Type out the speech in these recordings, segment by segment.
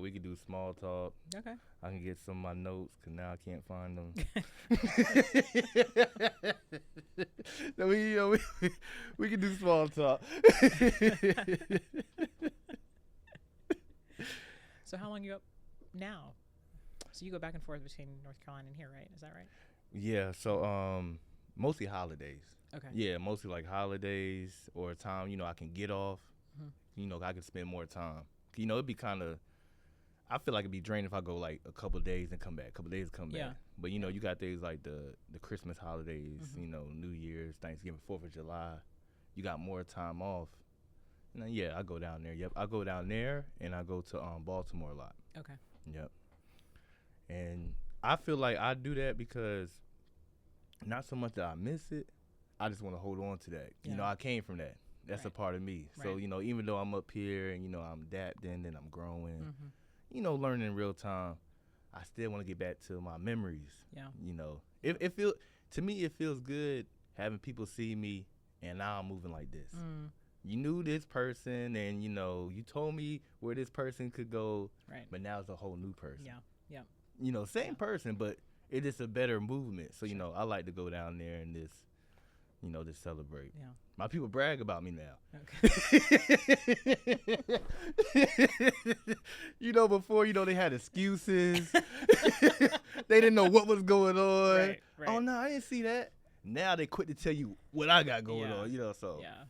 we could do small talk. Okay. I can get some of my notes because now I can't find them. So we can do small talk. So how long you up now? So you go back and forth between North Carolina and here, right? Is that right? Yeah, so mostly holidays. Okay. Yeah, mostly like holidays or time, I can get off. Mm-hmm. I can spend more time. It'd be kind of, I feel like it'd be draining if I go like a couple of days and come back, a couple of days and come Yeah. back. But, you got things like the Christmas holidays, Mm-hmm. New Year's, Thanksgiving, 4th of July. You got more time off. And then, yeah, I go down there. Yep, I go down there and I go to Baltimore a lot. Okay. Yep. And I feel like I do that because not so much that I miss it, I just want to hold on to that. Yeah. I came from that. That's a Right. part of me. So, Right. Even though I'm up here and, I'm adapting and I'm growing, Mm-hmm. Learning in real time, I still want to get back to my memories. Yeah. It feel to me, it feels good having people see me and now I'm moving like this. Mm. You knew this person and, you told me where this person could go, Right. but now it's a whole new person. Yeah. Yeah. Same Yeah. person, but it is a better movement. So, Sure. I like to go down there and just celebrate. Yeah. My people brag about me now. Okay. Before, they had excuses. They didn't know what was going on. Right. Right. Oh, no, I didn't see that. Now they quick to tell you what I got going Yeah. on, so, Yeah.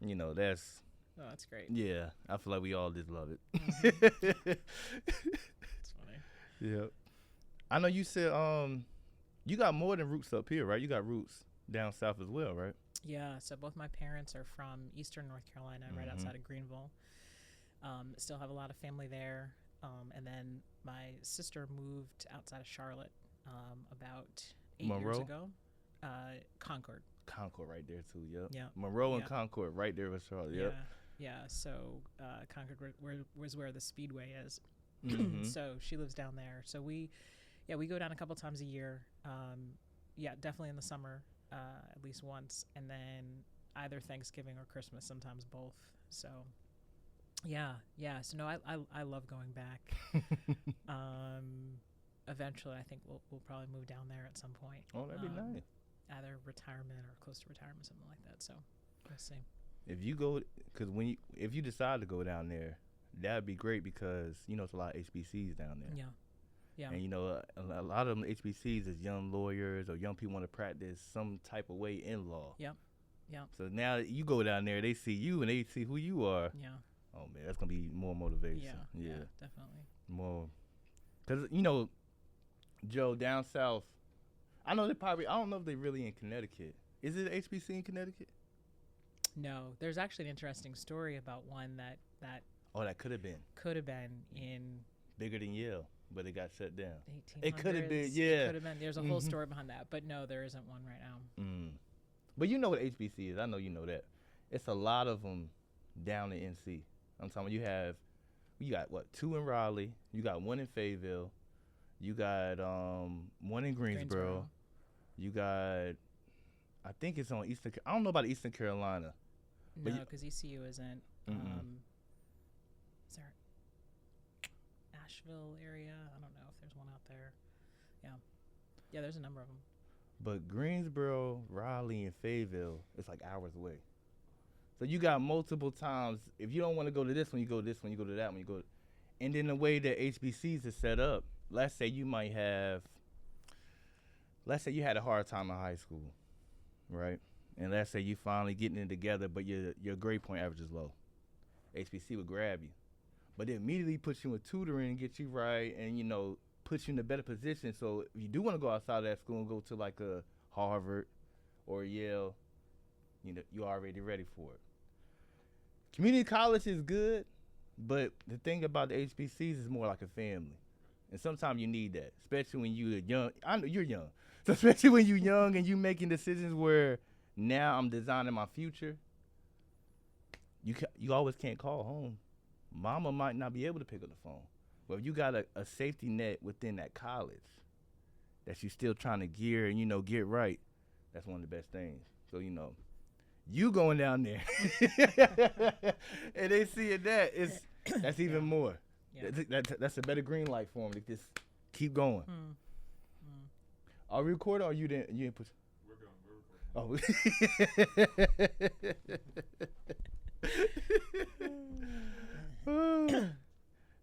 Yeah. That's, Oh, that's great. yeah, I feel like we all just love it. Mhm. That's funny. Yeah. I know you said, you got more than roots up here, right? You got roots down south as well, right? Yeah, so both my parents are from eastern North Carolina, right outside of Greenville. Still have a lot of family there. And then my sister moved outside of Charlotte about 8 years Monroe? ago. Concord. Concord right there, too, yep. Yeah. Monroe and Yeah. Concord right there with Charlotte, yep. Yeah. So Concord was where the Speedway is. Mhm. So she lives down there. So we go down a couple times a year. Definitely in the summer, at least once, and then either Thanksgiving or Christmas, sometimes both. So yeah. So no, I love going back. Eventually, I think we'll probably move down there at some point. Oh, that'd be nice. Either retirement or close to retirement, something like that. So we'll see. If you go, because if you decide to go down there, that'd be great because it's a lot of HBCs down there. Yeah. And a lot of them HBCs is young lawyers or young people want to practice some type of way in law. Yep. So now you go down there, they see you and they see who you are. Yeah. Oh man, that's gonna be more motivation. Yeah. Definitely. More, because Joe, down south, I know I don't know if they really in Connecticut. Is it HBC in Connecticut? No, there's actually an interesting story about one that Oh, that could have been could have been in bigger than Yale, but it got shut down. 1800s. It could have been, It yeah. could have been. There's a whole story behind that, but no, there isn't one right now. But you know what HBC is. I know you know that. It's a lot of them down in NC. I'm talking about you got what, 2 in Raleigh, you got 1 in Fayetteville, you got 1 in Greensboro. You got, I think it's on Eastern. I don't know about Eastern Carolina. No, because ECU isn't. Is there Asheville area? I don't know if there's one out there. Yeah, there's a number of them. But Greensboro, Raleigh, and Fayetteville, it's like hours away. So you got multiple times. If you don't want to go to this one, you go to this one. You go to that one. You go. And then the way that HBCs is set up, let's say you had a hard time in high school, right? And let's say you finally getting it together, but your grade point average is low. HBC would grab you, but it immediately puts you in tutoring and get you right, and puts you in a better position. So if you do want to go outside of that school and go to like a Harvard or Yale, you're already ready for it. Community college is good, but the thing about the HBCs is more like a family. And sometimes you need that, especially when you're young. I know you're young. So especially when you're young and you making decisions where now I'm designing my future, you always can't call home. Mama might not be able to pick up the phone. But if you got a safety net within that college that you're still trying to gear and, get right, that's one of the best things. So, you going down there and they seeing that's even more. Yeah. That's a better green light for him to just keep going. Are we recording or you didn't put? We're recording.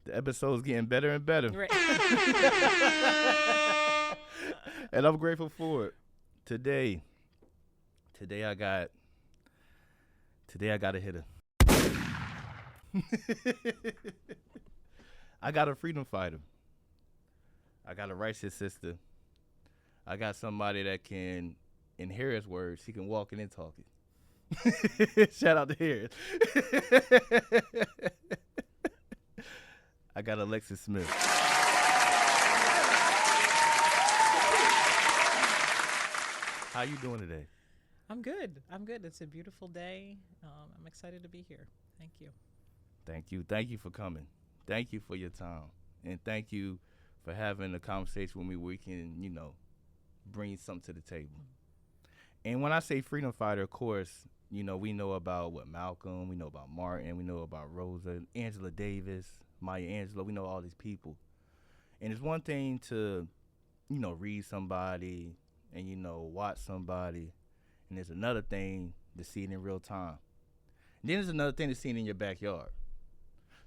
The episode's getting better and better. Right. And I'm grateful for it. Today I got a hitter. I got a freedom fighter. I got a righteous sister. I got somebody that can, in Harris' words, she can walk it and talk it. Shout out to Harris. I got Alexis Smith. How you doing today? I'm good. It's a beautiful day. I'm excited to be here. Thank you. Thank you for coming. Thank you for your time. And thank you for having a conversation with me where we can, bring something to the table. And when I say freedom fighter, of course, we know about Malcolm, we know about Martin, we know about Rosa, Angela Davis, Maya Angelou, we know all these people. And it's one thing to, read somebody and, watch somebody. And there's another thing to see it in real time. And then there's another thing to see it in your backyard.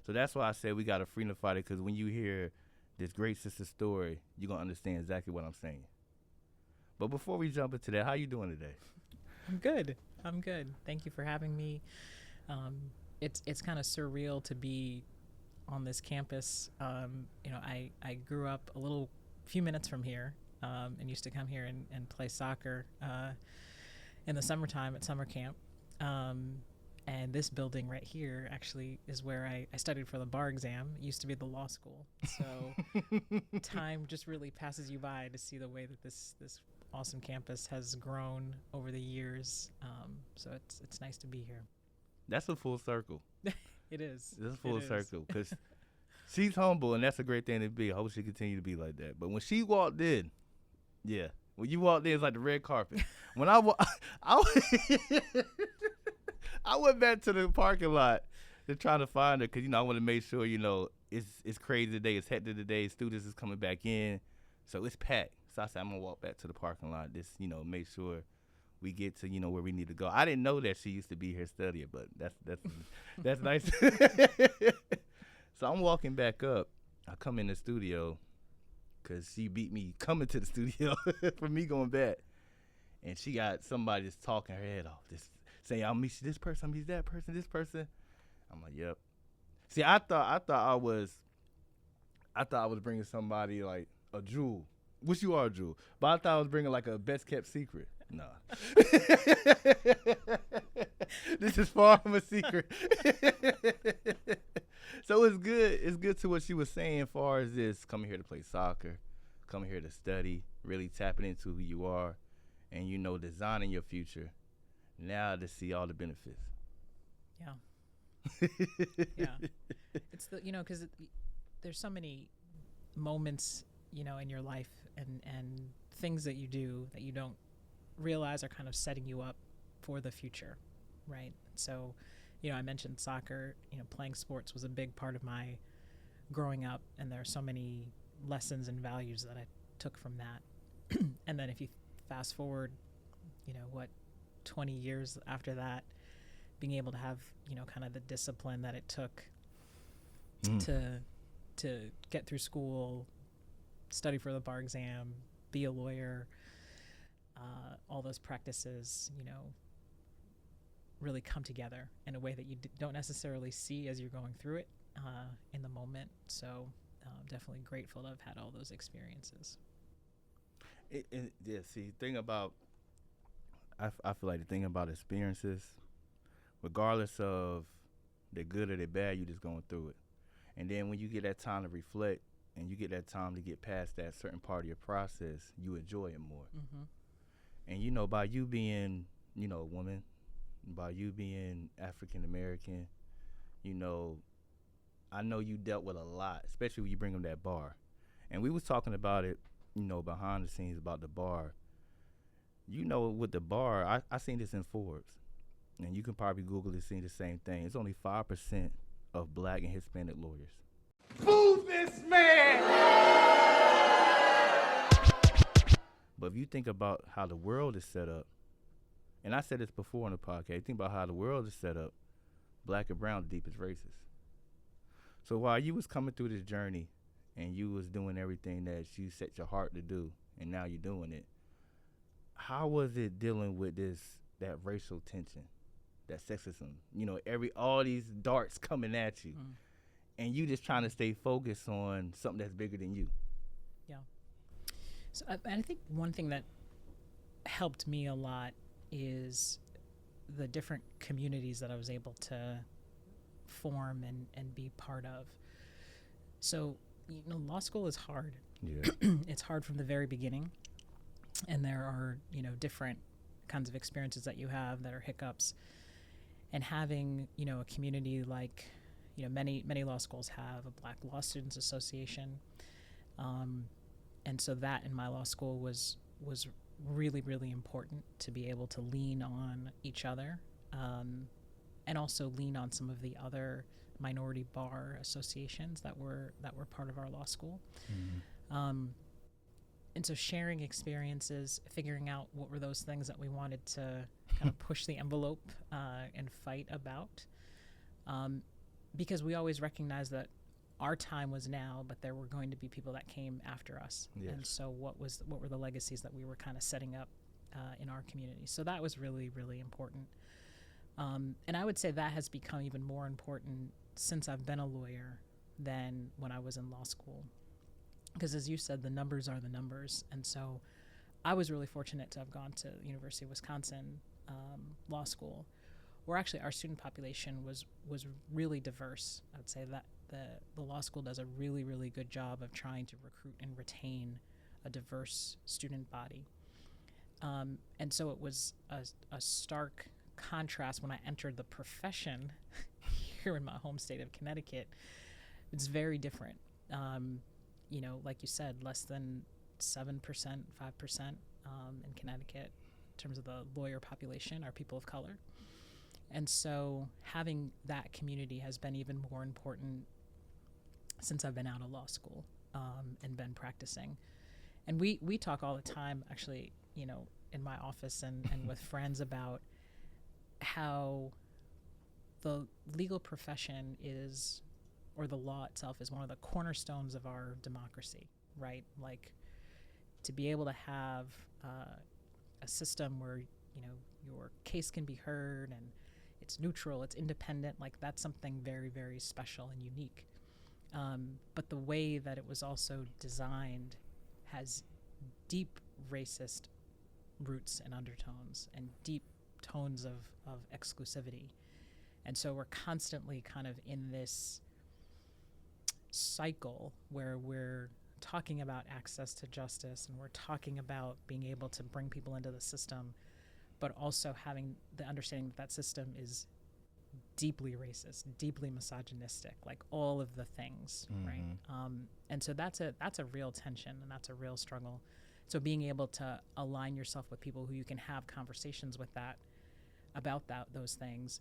So that's why I said we got a freedom fighter, because when you hear this great sister story, you're going to understand exactly what I'm saying. But before we jump into that, how you doing today? I'm good. Thank you for having me. It's kind of surreal to be on this campus. I grew up a few minutes from here, and used to come here and play soccer in the summertime at summer camp. And this building right here actually is where I studied for the bar exam. It used to be the law school. So time just really passes you by to see the way that this awesome campus has grown over the years. So it's nice to be here. That's a full circle. It is. It's a full circle, because she's humble, and that's a great thing to be. I hope she continue to be like that. But when she walked in, when you walked in, it's like the red carpet. When I went back to the parking lot to try to find her, because, I want to make sure, it's crazy today. It's hectic today. Students is coming back in. So it's packed. So I said, I'm going to walk back to the parking lot, just, make sure we get to, where we need to go. I didn't know that she used to be here studying, but that's nice. So I'm walking back up. I come in the studio because she beat me coming to the studio for me going back. And she got somebody just talking her head off, just saying, I'll meet you this person, I'll meet you that person, this person. I'm like, yep. See, I thought I was bringing somebody like a jewel, which you are a jewel, but I thought I was bringing like a best kept secret. Nah. This is far from a secret. So it's good. It's good to what she was saying as far as this coming here to play soccer, coming here to study, really tapping into who you are, and designing your future. Now to see all the benefits. Yeah. Yeah. It's because there's so many moments, in your life and things that you do that you don't realize are kind of setting you up for the future, right? So, I mentioned soccer. Playing sports was a big part of my growing up, and there are so many lessons and values that I took from that. And then if you fast forward, 20 years after that, being able to have, kind of the discipline that it took to get through school, study for the bar exam, be a lawyer, all those practices, really come together in a way that you don't necessarily see as you're going through it in the moment. So definitely grateful to have had all those experiences. Thing about, I feel like the thing about experiences, regardless of the good or the bad, you're just going through it. And then when you get that time to reflect and you get that time to get past that certain part of your process, you enjoy it more. Mm-hmm. And, by you being, a woman, by you being African American, I know you dealt with a lot, especially when you bring them that bar. And we was talking about it, behind the scenes about the bar. With the bar, I seen this in Forbes, and you can probably Google it, see the same thing. It's only 5% of Black and Hispanic lawyers. Boo this man! But if you think about how the world is set up, and I said this before on the podcast, think about how the world is set up, black and brown, the deepest races. So while you was coming through this journey and you was doing everything that you set your heart to do, and now you're doing it, how was it dealing with that racial tension, that sexism? All these darts coming at you, and you just trying to stay focused on something that's bigger than you. Yeah. So I think one thing that helped me a lot is the different communities that I was able to form and be part of. So, law school is hard. Yeah. It's hard from the very beginning. And there are, different kinds of experiences that you have that are hiccups. And having, a community like, many law schools have a Black Law Students Association. And so that in my law school was really, really important to be able to lean on each other, and also lean on some of the other minority bar associations that were part of our law school. Mm-hmm. And so sharing experiences, figuring out what were those things that we wanted to kind of push the envelope and fight about, because we always recognize that our time was now, but there were going to be people that came after us. Yes. And so what were the legacies that we were kind of setting up in our community? So that was really, really important. And I would say that has become even more important since I've been a lawyer than when I was in law school. Because as you said, the numbers are the numbers. And so I was really fortunate to have gone to the University of Wisconsin Law School, where actually our student population was really diverse. I would say that the law school does a really, really good job of trying to recruit and retain a diverse student body. And so it was a stark contrast when I entered the profession here in my home state of Connecticut. It's very different. Like you said, less than 7%, 5% in Connecticut in terms of the lawyer population are people of color. And so having that community has been even more important since I've been out of law school and been practicing. And we talk all the time, actually, in my office and with friends about how the legal profession is, or the law itself is one of the cornerstones of our democracy, right? Like, to be able to have a system where, your case can be heard and it's neutral, it's independent, like that's something very, very special and unique. But the way that it was also designed has deep racist roots and undertones and deep tones of exclusivity. And so we're constantly kind of in this cycle where we're talking about access to justice and we're talking about being able to bring people into the system, but also having the understanding that system is deeply racist, deeply misogynistic, like all of the things, right? And so that's a real tension and that's a real struggle. So being able to align yourself with people who you can have conversations with about those things,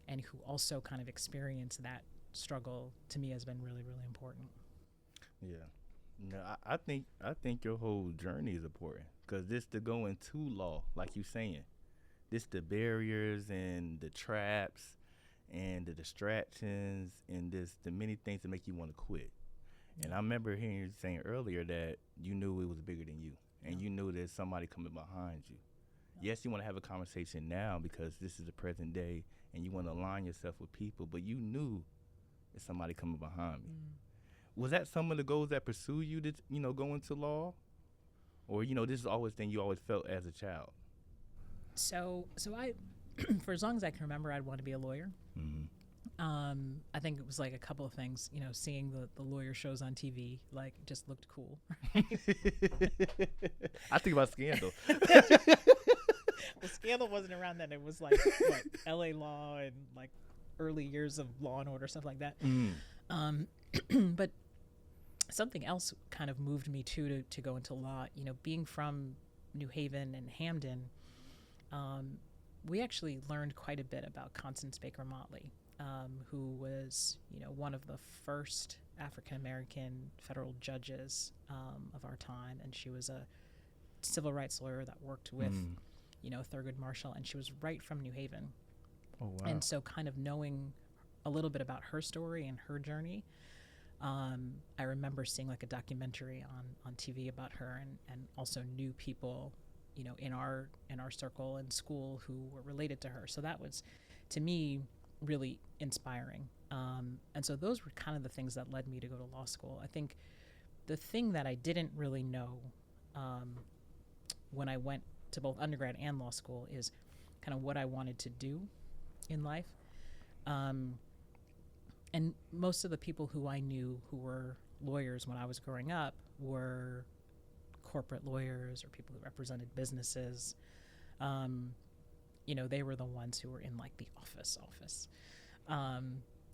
and who also kind of experience that struggle, to me has been really, really important. Yeah. No, I think your whole journey is important, because this to go into law, like you saying, this the barriers and the traps and the distractions and the many things that make you want to quit. Yeah. And I remember hearing you saying earlier that you knew it was bigger than you, and you knew there's somebody coming behind you. Yeah. Yes, you want to have a conversation now because this is the present day and you want to align yourself with people, but you knew there's somebody coming behind me. Was that some of the goals that pursue you to, go into law? Or, this is always thing you always felt as a child? So I, for as long as I can remember, I'd want to be a lawyer. Mm-hmm. I think it was like a couple of things, seeing the lawyer shows on TV, like, just looked cool. I think about Scandal. Well, Scandal wasn't around then. It was like what, LA Law and like early years of Law and Order, stuff like that. But something else kind of moved me to go into law. Being from New Haven and Hamden, we actually learned quite a bit about Constance Baker Motley. who was, one of the first African American federal judges of our time, and she was a civil rights lawyer that worked with, Thurgood Marshall, and she was right from New Haven. Oh, wow. And so, kind of knowing a little bit about her story and her journey, I remember seeing like a documentary on TV about her, and also knew people, in our circle and school who were related to her. So that was, to me, really inspiring. And so those were kind of the things that led me to go to law school. I think the thing that I didn't really know when I went to both undergrad and law school is kind of what I wanted to do in life. And most of the people who I knew who were lawyers when I was growing up were corporate lawyers or people who represented businesses. They were the ones who were in like the office.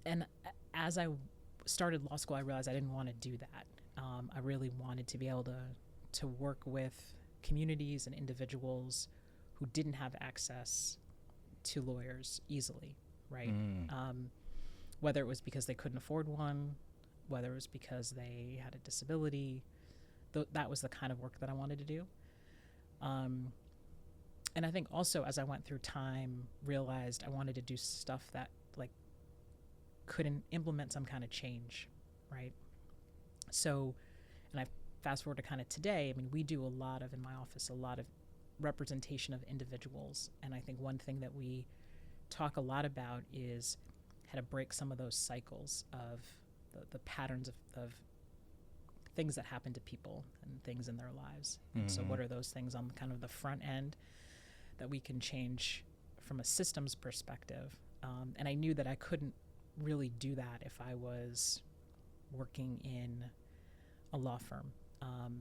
And as I started law school, I realized I didn't want to do that. I really wanted to be able to work with communities and individuals who didn't have access to lawyers easily, right? Whether it was because they couldn't afford one, whether it was because they had a disability, that was the kind of work that I wanted to do. And I think also as I went through time, realized I wanted to do stuff that like couldn't implement some kind of change, right? So, and I fast forward to kind of today, I mean, we do in my office, a lot of representation of individuals. And I think one thing that we talk a lot about is how to break some of those cycles of the patterns of things that happen to people and things in their lives. And so what are those things on kind of the front end that we can change from a systems perspective? And I knew that I couldn't really do that if I was working in a law firm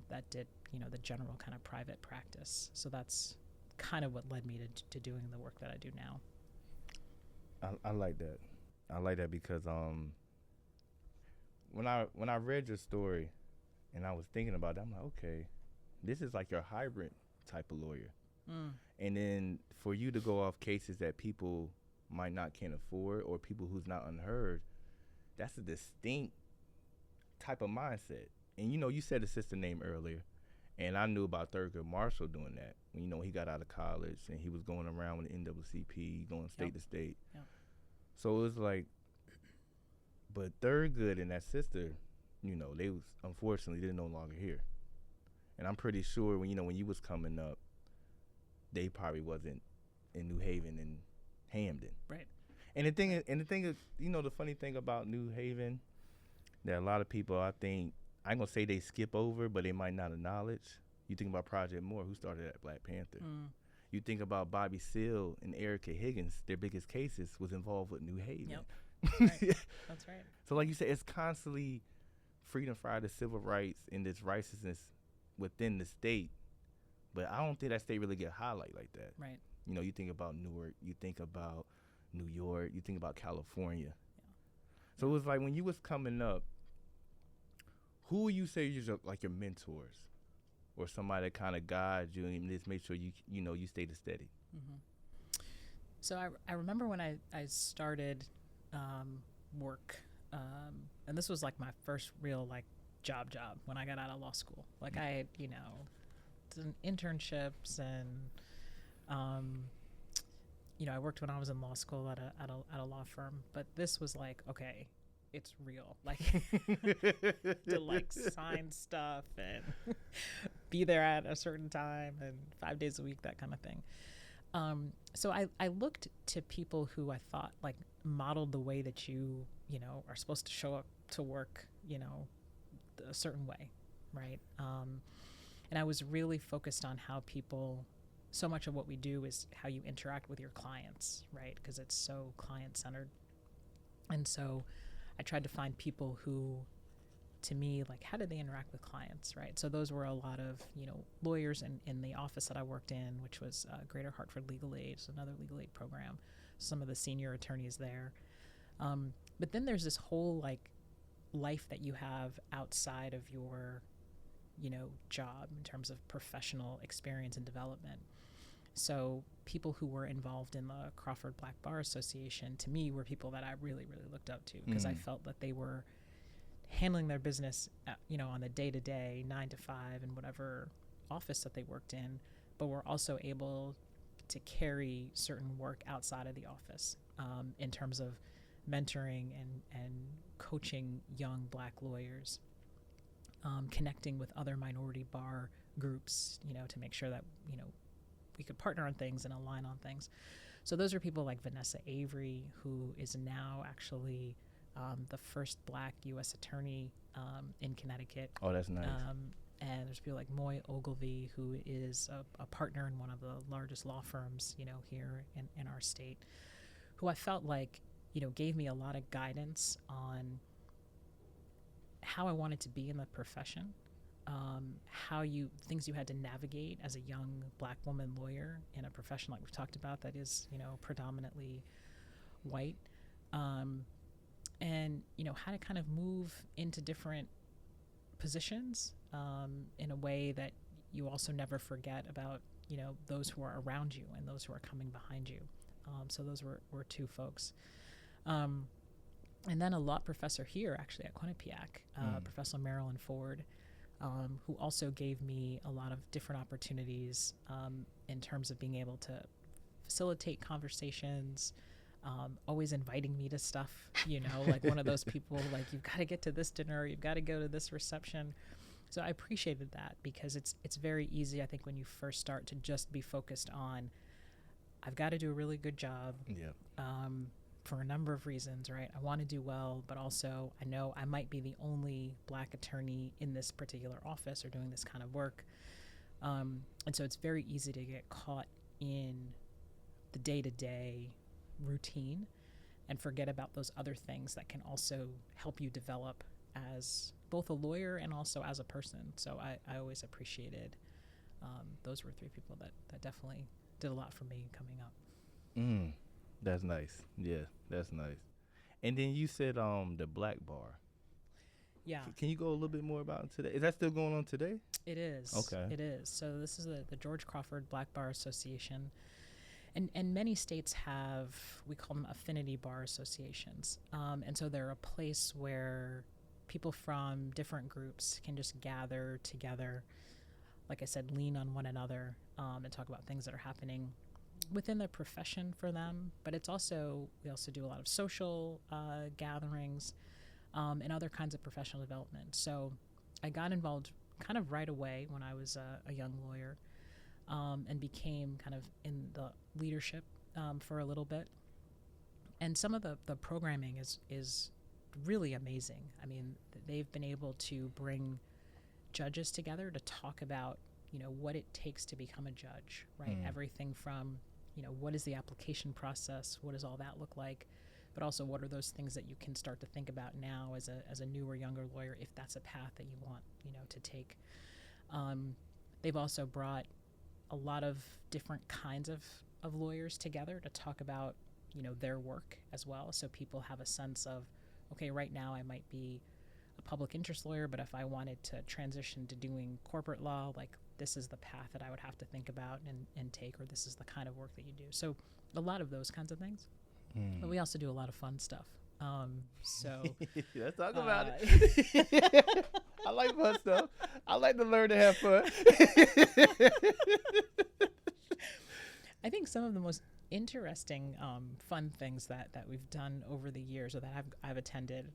that did, the general kind of private practice. So that's kind of what led me to doing the work that I do now. I like that. I like that because when I read your story and I was thinking about it, I'm like, okay, this is like your hybrid type of lawyer. And then for you to go off cases that people might not can afford or people who's not unheard, that's a distinct type of mindset. And you said the sister name earlier, and I knew about Thurgood Marshall doing that. When he got out of college and he was going around with the NAACP, going state to state. Yep. So it was like, but Thurgood and that sister, they was unfortunately they're no longer here. And I'm pretty sure when you was coming up, they probably wasn't in New Haven and Hamden. Right. And the thing is, the funny thing about New Haven that a lot of people, I think, I ain't gonna say they skip over, but they might not acknowledge. You think about Project Moore, who started at Black Panther. You think about Bobby Seale and Erica Higgins, their biggest cases was involved with New Haven. Yep. Right. That's right. So like you said, it's constantly freedom fighters, civil rights, and this righteousness within the state. But I don't think that state really get highlighted like that. Right. You think about Newark, you think about New York, you think about California. Yeah. So it was like when you was coming up, who would you say is your mentors or somebody that kind of guides you and just make sure you stay steady? So I remember when I started work, and this was like my first real job when I got out of law school. Like I had done internships and I worked when I was in law school at a law firm, but this was like, okay, it's real, to sign stuff and be there at a certain time and 5 days a week, that kind of thing. So I looked to people who I thought modeled the way that you are supposed to show up to work, a certain way, right? And I was really focused on how people, so much of what we do is how you interact with your clients, right? Because it's so client-centered. And so I tried to find people who, to me, how did they interact with clients, right? So those were a lot of, lawyers in the office that I worked in, which was Greater Hartford Legal Aid, so another legal aid program, some of the senior attorneys there. But then there's this whole, life that you have outside of your, job in terms of professional experience and development. So people who were involved in the Crawford Black Bar Association, to me, were people that I really, really looked up to, because I felt that they were handling their business, on the day-to-day, 9 to 5, in whatever office that they worked in, but were also able to carry certain work outside of the office, in terms of mentoring and coaching young Black lawyers, connecting with other minority bar groups, to make sure that, we could partner on things and align on things. So those are people like Vanessa Avery, who is now actually the first Black U.S. attorney in Connecticut. Oh, that's nice. And there's people like Moy Ogilvy, who is a partner in one of the largest law firms, here in our state, who I felt like, gave me a lot of guidance on how I wanted to be in the profession, things you had to navigate as a young Black woman lawyer in a profession like we've talked about that is, predominantly white, and, how to kind of move into different positions in a way that you also never forget about, those who are around you and those who are coming behind you. So those were two folks. And then a law professor here, actually, at Quinnipiac, Professor Marilyn Ford, who also gave me a lot of different opportunities in terms of being able to facilitate conversations, always inviting me to stuff, like one of those people, like, you've got to get to this dinner, you've got to go to this reception. So I appreciated that, because it's very easy, I think, when you first start, to just be focused on, I've got to do a really good job. Yeah. For a number of reasons, right? I want to do well, but also I know I might be the only Black attorney in this particular office or doing this kind of work. And so it's very easy to get caught in the day-to-day routine and forget about those other things that can also help you develop as both a lawyer and also as a person. So I always appreciated those were three people that definitely did a lot for me coming up. That's nice. Yeah, that's nice. And then you said the Black Bar. Yeah. Can you go a little bit more about it today? Is that still going on today? It is. Okay. It is. So this is the George Crawford Black Bar Association. And many states have, we call them affinity bar associations. And so they're a place where people from different groups can just gather together, like I said, lean on one another, and talk about things that are happening within their profession for them. But we also do a lot of social gatherings and other kinds of professional development. So I got involved kind of right away when I was a young lawyer, and became kind of in the leadership for a little bit. And some of the programming is really amazing. I mean, they've been able to bring judges together to talk about, what it takes to become a judge, right? Everything from, what is the application process? What does all that look like? But also, what are those things that you can start to think about now as a newer, younger lawyer, if that's a path that you want, to take. They've also brought a lot of different kinds of lawyers together to talk about, their work as well. So people have a sense of, okay, right now I might be a public interest lawyer, but if I wanted to transition to doing corporate law, like, this is the path that I would have to think about and take, or this is the kind of work that you do. So a lot of those kinds of things. But we also do a lot of fun stuff. So let's talk about it. I like fun stuff. I like to learn to have fun. I think some of the most interesting fun things that we've done over the years, or that I've attended,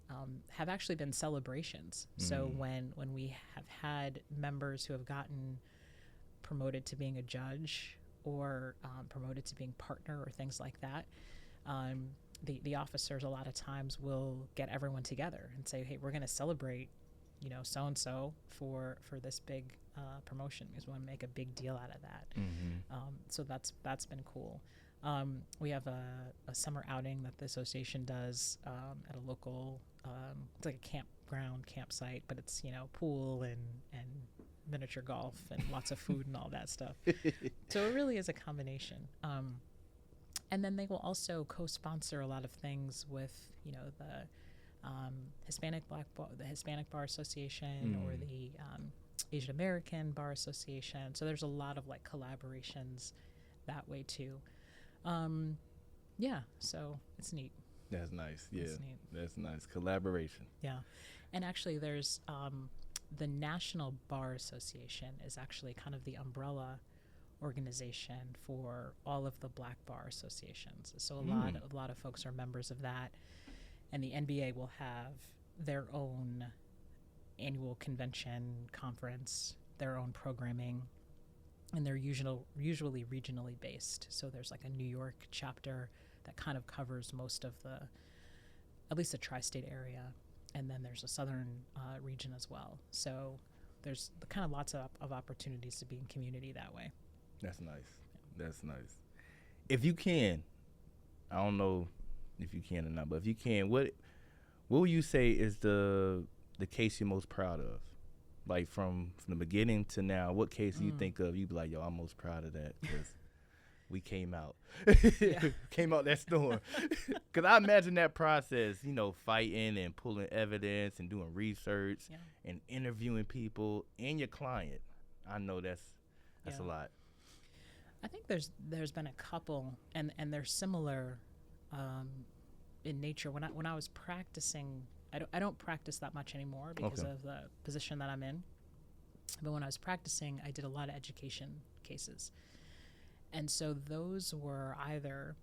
have actually been celebrations. So when we have had members who have gotten promoted to being a judge, or promoted to being partner, or things like that, the officers a lot of times will get everyone together and say, hey, we're going to celebrate, so-and-so for this big promotion, because we want to make a big deal out of that. So that's been cool. We have a summer outing that the association does at a local, it's like a campsite, but it's, pool and miniature golf and lots of food and all that stuff. So it really is a combination. And then they will also co-sponsor a lot of things with, the Hispanic Bar Association, or the Asian American Bar Association. So there's a lot of collaborations that way too. Yeah, so it's neat. That's nice. Yeah, It's neat. that's nice. Collaboration. Yeah, and actually, there's the National Bar Association is actually kind of the umbrella organization for all of the black bar associations. So a lot of folks are members of that, and the NBA will have their own annual convention, conference, their own programming, and they're usually regionally based. So there's like a New York chapter that kind of covers most of at least the tri-state area, and then there's a southern region as well. So there's kind of lots of opportunities to be in community that way. That's nice. That's nice. If you can, I don't know if you can or not, but if you can, what would you say is the case you're most proud of? Like from the beginning to now, what case do you think of? You be like, yo, I'm most proud of that because we came out, came out that storm. Because I imagine that process, fighting and pulling evidence and doing research and interviewing people and your client. I know that's a lot. I think there's been a couple, and they're similar in nature. When I was practicing, I don't practice that much anymore because of the position that I'm in. But when I was practicing, I did a lot of education cases, and so those were either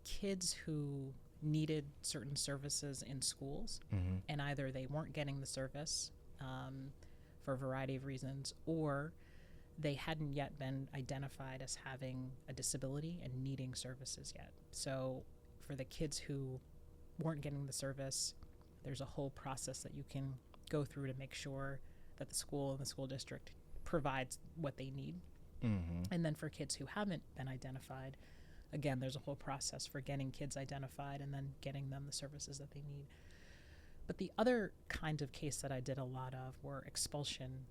kids who needed certain services in schools, and either they weren't getting the service for a variety of reasons, or they hadn't yet been identified as having a disability and needing services yet. So for the kids who weren't getting the service, there's a whole process that you can go through to make sure that the school and the school district provides what they need. And then for kids who haven't been identified, again, there's a whole process for getting kids identified and then getting them the services that they need. But the other kind of case that I did a lot of were expulsion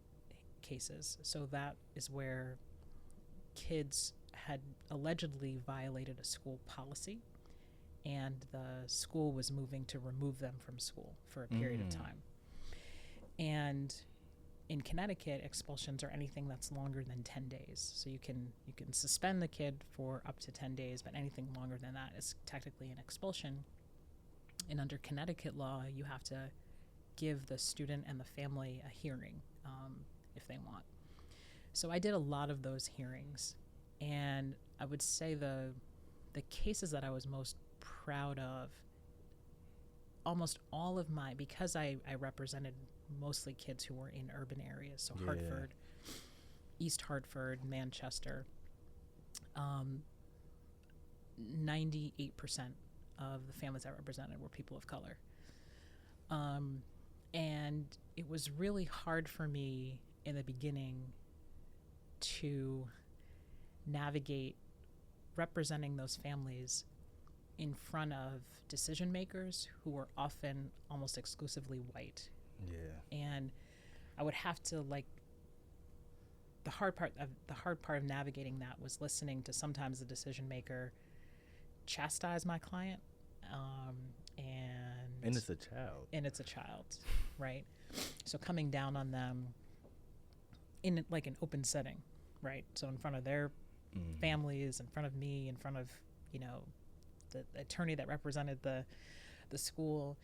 cases. So that is where kids had allegedly violated a school policy, and the school was moving to remove them from school for a period of time. And in Connecticut, expulsions are anything that's longer than 10 days. So you can suspend the kid for up to 10 days, but anything longer than that is technically an expulsion. And under Connecticut law, you have to give the student and the family a hearing if they want. So I did a lot of those hearings, and I would say the cases that I was most proud of, almost all of my, because I represented mostly kids who were in urban areas, so Hartford, East Hartford, Manchester, 98% of the families I represented were people of color. And it was really hard for me in the beginning to navigate representing those families in front of decision makers who were often almost exclusively white. Yeah. And I would have to, the hard part of navigating that was listening to sometimes the decision maker chastise my client, and it's a child, right? So coming down on them in an open setting, right? So in front of their families, in front of me, in front of the attorney that represented the school,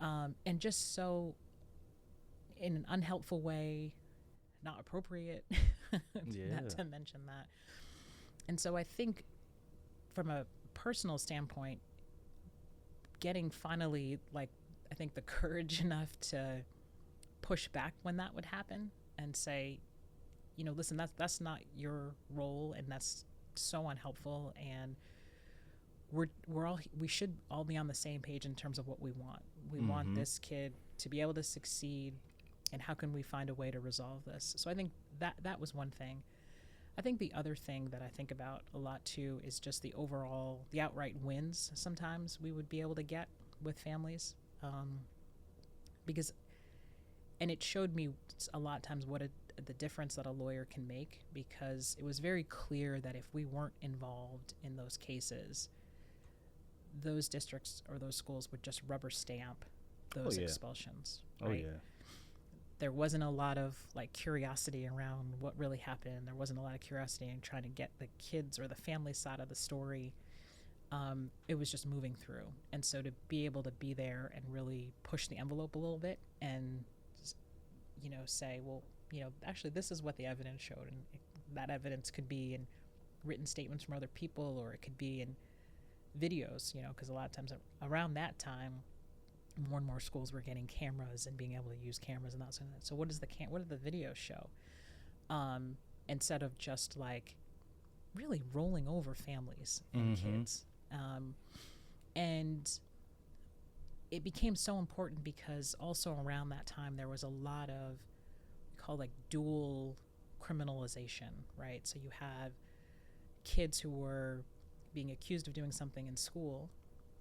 and just so in an unhelpful way, not appropriate, not to mention that. And so I think from a personal standpoint, getting finally, I think the courage enough to push back when that would happen and say, listen, that's not your role, and that's so unhelpful, and we should all be on the same page in terms of what we want. We want this kid to be able to succeed, and how can we find a way to resolve this? So I think that was one thing. I think the other thing that I think about a lot too is just the outright wins sometimes we would be able to get with families, because it showed me a lot of times the difference that a lawyer can make, because it was very clear that if we weren't involved in those cases, those districts or those schools would just rubber stamp those expulsions. Right? there wasn't a lot of like curiosity around what really happened. There wasn't a lot of curiosity in trying to get the kids or the family side of the story. It was just moving through. And so to be able to be there and really push the envelope a little bit and, say, well, actually this is what the evidence showed. And that evidence could be in written statements from other people, or it could be in videos, because a lot of times around that time, more and more schools were getting cameras and being able to use cameras and that sort of thing. So what do the videos show? Instead of just like really rolling over families and kids. And it became so important because also around that time there was a lot of called like dual criminalization, right? So you have kids who were being accused of doing something in school,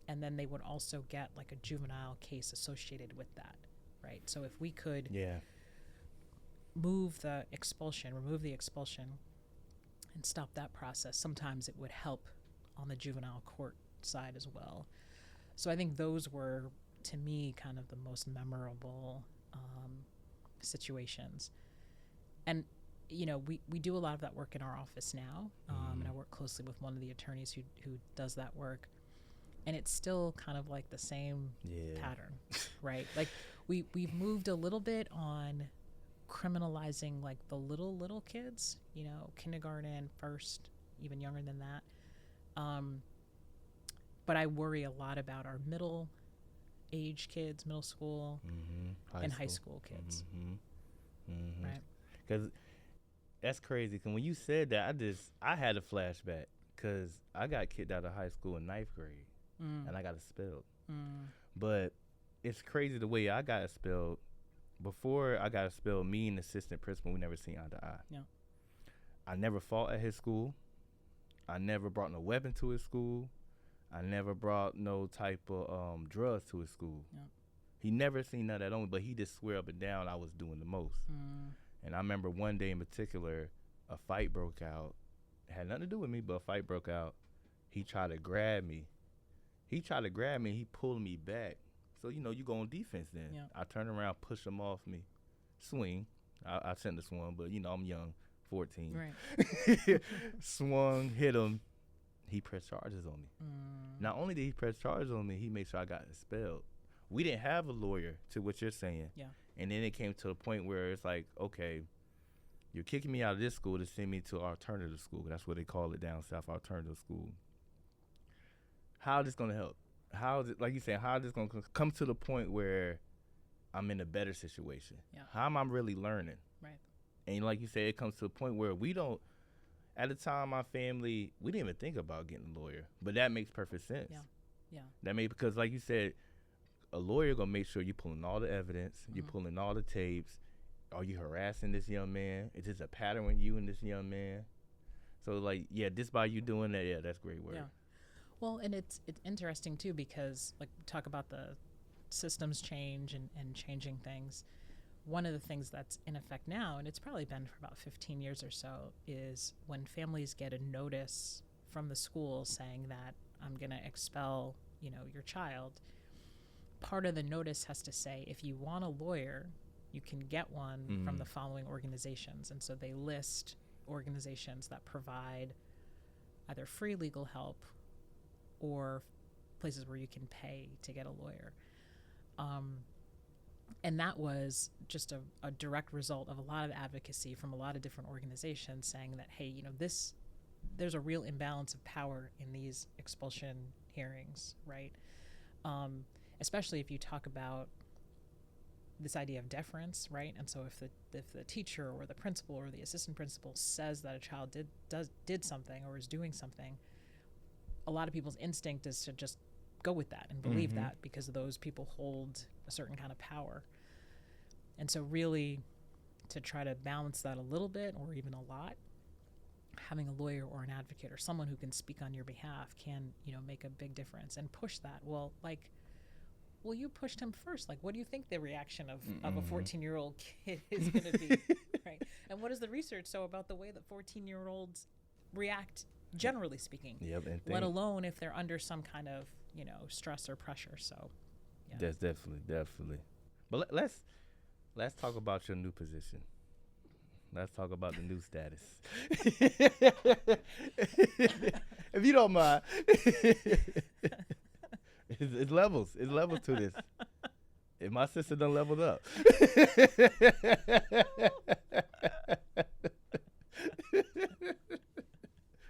and then they would also get like a juvenile case associated with that, right? So if we could remove the expulsion and stop that process, sometimes it would help on the juvenile court side as well. So I think those were, to me, kind of the most memorable situations. And we do a lot of that work in our office now, and I work closely with one of the attorneys who does that work. And it's still kind of like the same pattern, right? Like we've moved a little bit on criminalizing like the little kids, kindergarten, first, even younger than that. But I worry a lot about our middle age kids, middle school, high school kids, right? Because that's crazy. Because when you said that, I had a flashback because I got kicked out of high school in 9th grade. And I got expelled. But it's crazy the way I got expelled. Before I got expelled, me and the assistant principal, we never seen eye to eye. Yeah. I never fought at his school. I never brought no weapon to his school. I never brought no type of drugs to his school. Yeah. He never seen none of that on me, but he just swear up and down I was doing the most. And I remember one day in particular, a fight broke out. It had nothing to do with me, but a fight broke out. He tried to grab me. He pulled me back. So, you go on defense then. Yeah. I turned around, pushed him off me, swing. I sent the swung, but, I'm young, 14. Right. Swung, hit him. He pressed charges on me. Not only did he press charges on me, he made sure I got expelled. We didn't have a lawyer, to what you're saying. Yeah. And then it came to a point where it's like, okay, you're kicking me out of this school to send me to alternative school. That's what they call it down south, alternative school. How is this going to help? How is it, like you said, how is this going to come to the point where I'm in a better situation? Yeah. How am I really learning? Right. And like you said, it comes to a point where we don't, at the time, my family, we didn't even think about getting a lawyer. But that makes perfect sense. Yeah. Because like you said, a lawyer going to make sure you're pulling all the evidence, you're pulling all the tapes. Are you harassing this young man? Is this a pattern with you and this young man? So like, just by you doing that, that's great work. Yeah. Well, and it's interesting too, because like talk about the systems change and changing things. One of the things that's in effect now, and it's probably been for about 15 years or so, is when families get a notice from the school saying that I'm going to expel, your child, part of the notice has to say, if you want a lawyer, you can get one from the following organizations. And so they list organizations that provide either free legal help or places where you can pay to get a lawyer. And that was just a direct result of a lot of advocacy from a lot of different organizations saying that, hey, there's a real imbalance of power in these expulsion hearings, right? Especially if you talk about this idea of deference, right? And so if the teacher or the principal or the assistant principal says that a child did something or is doing something, a lot of people's instinct is to just go with that and believe that because those people hold a certain kind of power. And so really to try to balance that a little bit or even a lot, having a lawyer or an advocate or someone who can speak on your behalf can, make a big difference and push that. Well, you pushed him first. Like, what do you think the reaction of a 14-year-old kid is going to be, right? And what does the research show about the way that 14-year-olds react, generally speaking? Yep, let alone if they're under some kind of, stress or pressure. So, yeah. That's definitely. But Let's talk about your new position. Let's talk about the new status. If you don't mind. It's levels. It's levels to this. If my sister done leveled up.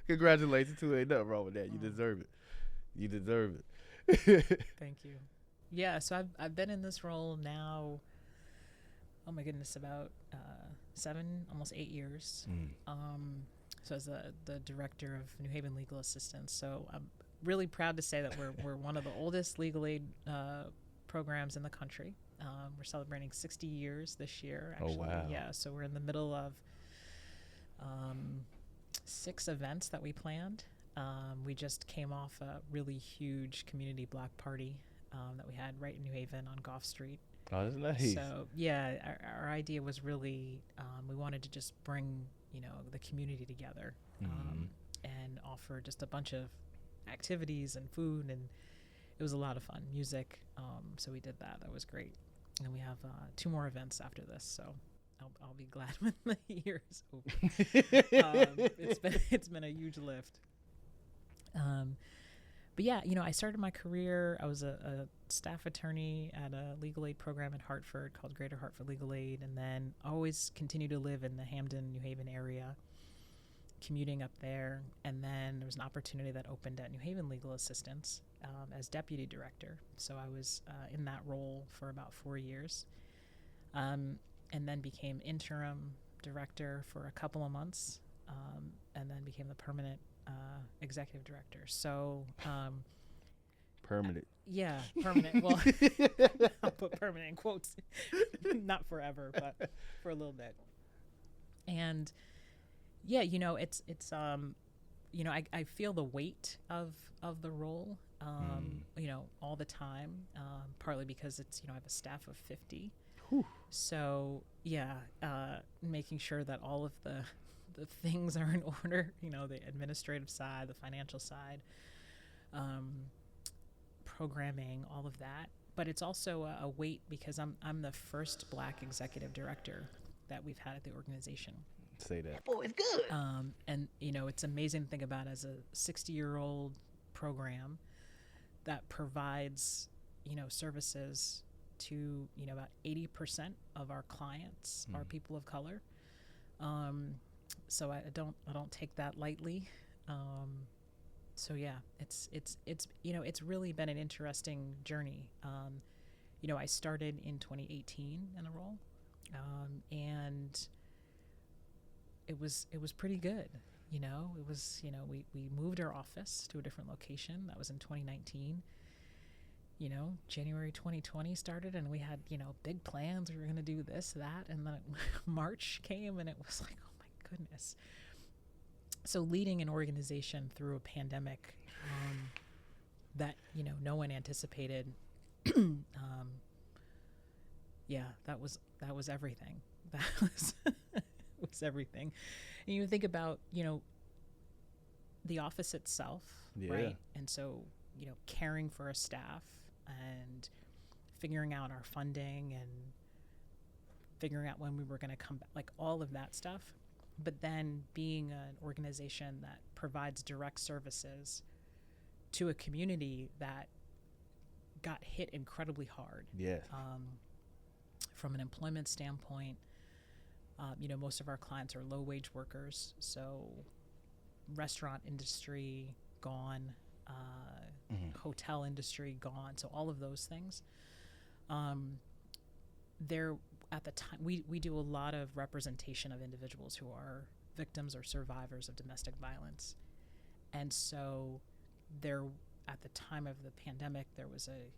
Congratulations to her. Ain't nothing wrong with that. You deserve it. You deserve it. Thank you. Yeah, so I've been in this role now, oh my goodness, about 7, almost 8 years. So as the director of New Haven Legal Assistance. So I'm really proud to say that we're one of the oldest legal aid programs in the country. We're celebrating 60 years this year, actually. Oh, wow. Yeah, so we're in the middle of 6 events that we planned. We just came off a really huge community block party that we had right in New Haven on Gough Street. Oh, that's nice. So yeah, our idea was really we wanted to just bring the community together and offer just a bunch of activities and food, and it was a lot of fun. Music. So we did that. That was great. And we have 2 more events after this. So I'll be glad when the year is over. It's been a huge lift. But yeah, I started my career. I was a staff attorney at a legal aid program in Hartford called Greater Hartford Legal Aid, and then always continued to live in the Hamden, New Haven area, commuting up there. And then there was an opportunity that opened at New Haven Legal Assistance as deputy director. So I was in that role for about 4 years, and then became interim director for a couple of months, and then became the permanent executive director. So permanent. Yeah, permanent. Well, I'll put permanent in quotes. Not forever, but for a little bit. And yeah, it's I feel the weight of the role all the time, partly because it's I have a staff of 50. Whew. So yeah, making sure that all of the things are in order, the administrative side, the financial side, programming, all of that. But it's also a weight because I'm the first Black executive director that we've had at the organization. Say that. Boy, it's good. And it's amazing to think about as a 60-year-old program that provides, services to, about 80% of our clients are people of color. So I don't take that lightly. So yeah, it's really been an interesting journey. I started in 2018 in the role, and it was pretty good. It was we moved our office to a different location. That was in 2019. January 2020 started, and we had big plans. We were going to do this, that, and then March came, and it was like, oh my goodness. So leading an organization through a pandemic that no one anticipated, yeah, that was everything. That was everything. And you think about the office itself, right? And so caring for a staff and figuring out our funding and figuring out when we were going to come back, like all of that stuff. But then being an organization that provides direct services to a community that got hit incredibly hard. Yeah. From an employment standpoint, most of our clients are low-wage workers, so restaurant industry gone, hotel industry gone, so all of those things. There at the time, we do a lot of representation of individuals who are victims or survivors of domestic violence. And so there, at the time of the pandemic, there was a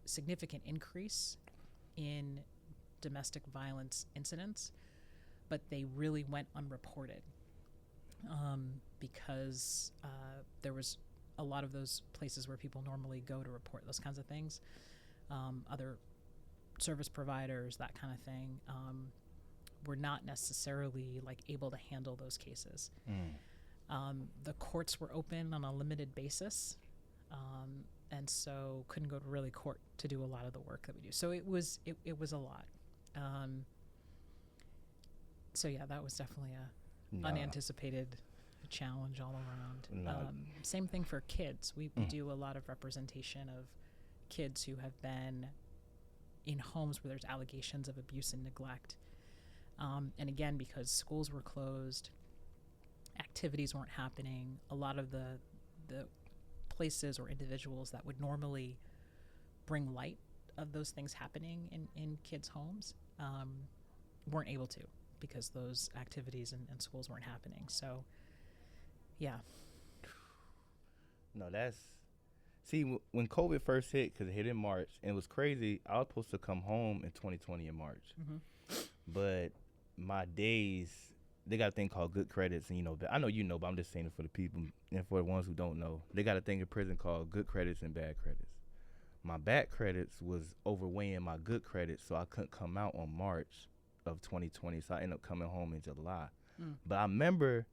significant increase in domestic violence incidents, but they really went unreported because there was a lot of those places where people normally go to report those kinds of things, other service providers, that kind of thing, were not necessarily able to handle those cases. The courts were open on a limited basis, and so couldn't go to really court to do a lot of the work that we do. So it was a lot. So yeah, that was definitely a Nah. unanticipated challenge all around. Nah. Same thing for kids. We do a lot of representation of kids who have been in homes where there's allegations of abuse and neglect. And again, because schools were closed, activities weren't happening, a lot of the places or individuals that would normally bring light of those things happening in kids' homes weren't able to, because those activities and schools weren't happening. So, yeah. No, see, when COVID first hit, because it hit in March, and it was crazy, I was supposed to come home in 2020 in March. But my days, they got a thing called good credits, and I know but I'm just saying it for the people and for the ones who don't know. They got a thing in prison called good credits and bad credits. My bad credits was overweighing my good credits, so I couldn't come out on March of 2020, so I ended up coming home in July. But I remember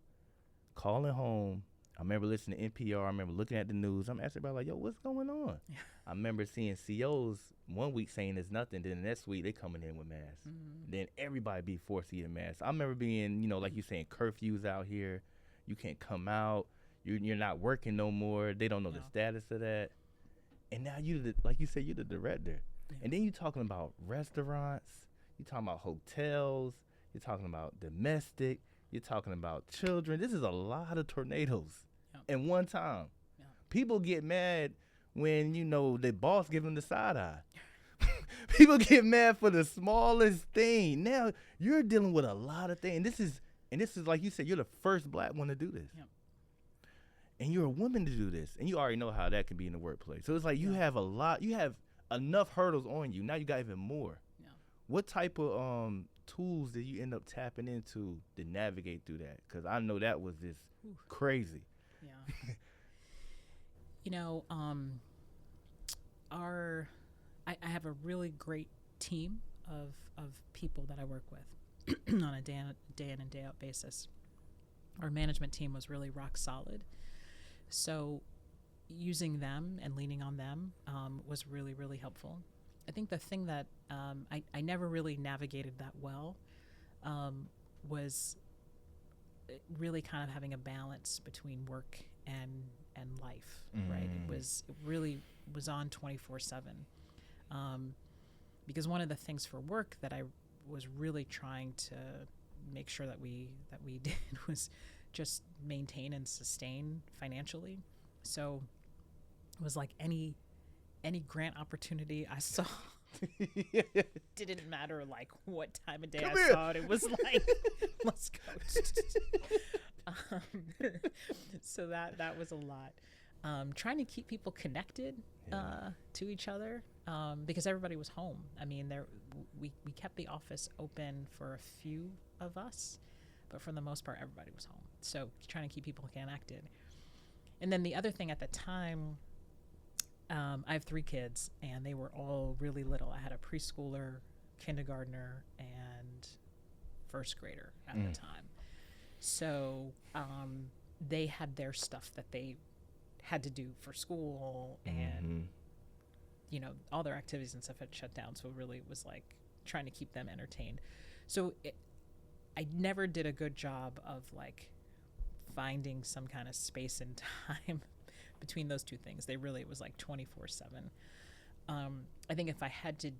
calling home. I remember listening to NPR. I remember looking at the news. I'm asking about, like, yo, what's going on? Yeah. I remember seeing COs one week saying there's nothing. Then the next week, they coming in with masks. Then everybody be forced to get a mask. I remember being, like you saying, curfews out here. You can't come out. You're not working no more. They don't know the status of that. And now like you said, you're the director. Yeah. And then you're talking about restaurants. You're talking about hotels. You're talking about domestic. You're talking about children. This is a lot of tornadoes in one time. Yeah. People get mad when, the boss give them the side eye. People get mad for the smallest thing. Now you're dealing with a lot of things. And this is like you said, you're the first black one to do this. Yeah. And you're a woman to do this. And you already know how that can be in the workplace. So it's like you have enough hurdles on you. Now you got even more. Yeah. What type of tools did you end up tapping into to navigate through that? Because I know that was just crazy. Yeah. I have a really great team of people that I work with on a day in and day out basis. Our management team was really rock solid. So using them and leaning on them was really, really helpful. I think the thing that I never really navigated that well was really kind of having a balance between work and life, right? It really was on 24/7. Because one of the things for work that I was really trying to make sure that we did was just maintain and sustain financially. So it was like any grant opportunity I saw. Didn't matter like what time of day saw it. It was like, let's go. So that was a lot. Trying to keep people connected to each other because everybody was home. I mean, we kept the office open for a few of us, but for the most part, everybody was home. So trying to keep people connected. And then the other thing at the time, I have 3 kids, and they were all really little. I had a preschooler, kindergartner, and first grader at the time. So they had their stuff that they had to do for school, and all their activities and stuff had shut down. So it really was like trying to keep them entertained. So I never did a good job of like finding some kind of space and time between those two things. It was like 24/7. I think if I had to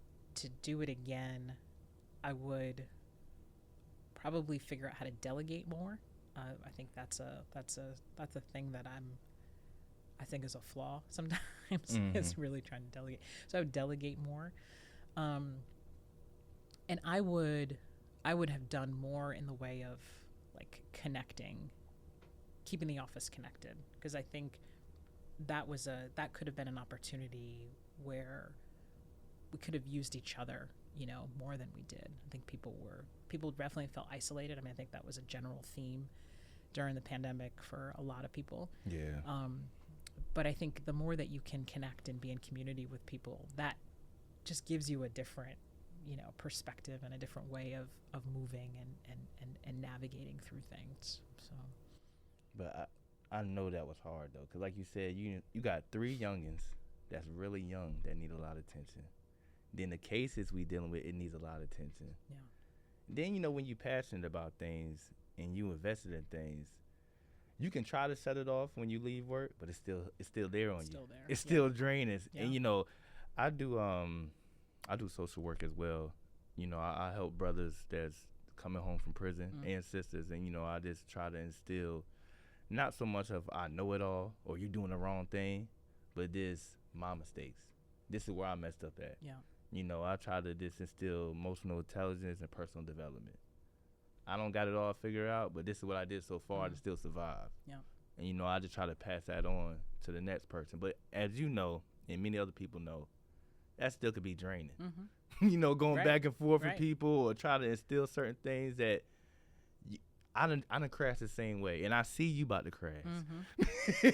do it again, I would probably figure out how to delegate more. I think that's a thing that I think is a flaw sometimes. Is really trying to delegate. So I would delegate more, and I would have done more in the way of like connecting, keeping the office connected, because I think that could have been an opportunity where we could have used each other, more than we did. I think people definitely felt isolated. I mean, I think that was a general theme during the pandemic for a lot of people. Yeah. But I think the more that you can connect and be in community with people, that just gives you a different, perspective and a different way of moving and navigating through things. So. But I know that was hard though, because like you said, you got 3 youngins that's really young that need a lot of attention. Then the cases we dealing with, it needs a lot of attention. Yeah. Then, when you're passionate about things and you invested in things, you can try to shut it off when you leave work, but it's still there on you. Still there. It's still draining. Yeah. And I do social work as well. I help brothers that's coming home from prison and sisters, and I just try to instill not so much of I know it all or you're doing the wrong thing, but this my mistakes. This is where I messed up at. Yeah. I try to just instill emotional intelligence and personal development. I don't got it all figured out, but this is what I did so far to still survive. Yeah. And I just try to pass that on to the next person. But as you know, and many other people know, that still could be draining. Going Right. back and forth Right. with people or try to instill certain things that I done crashed the same way, and I see you about to crash.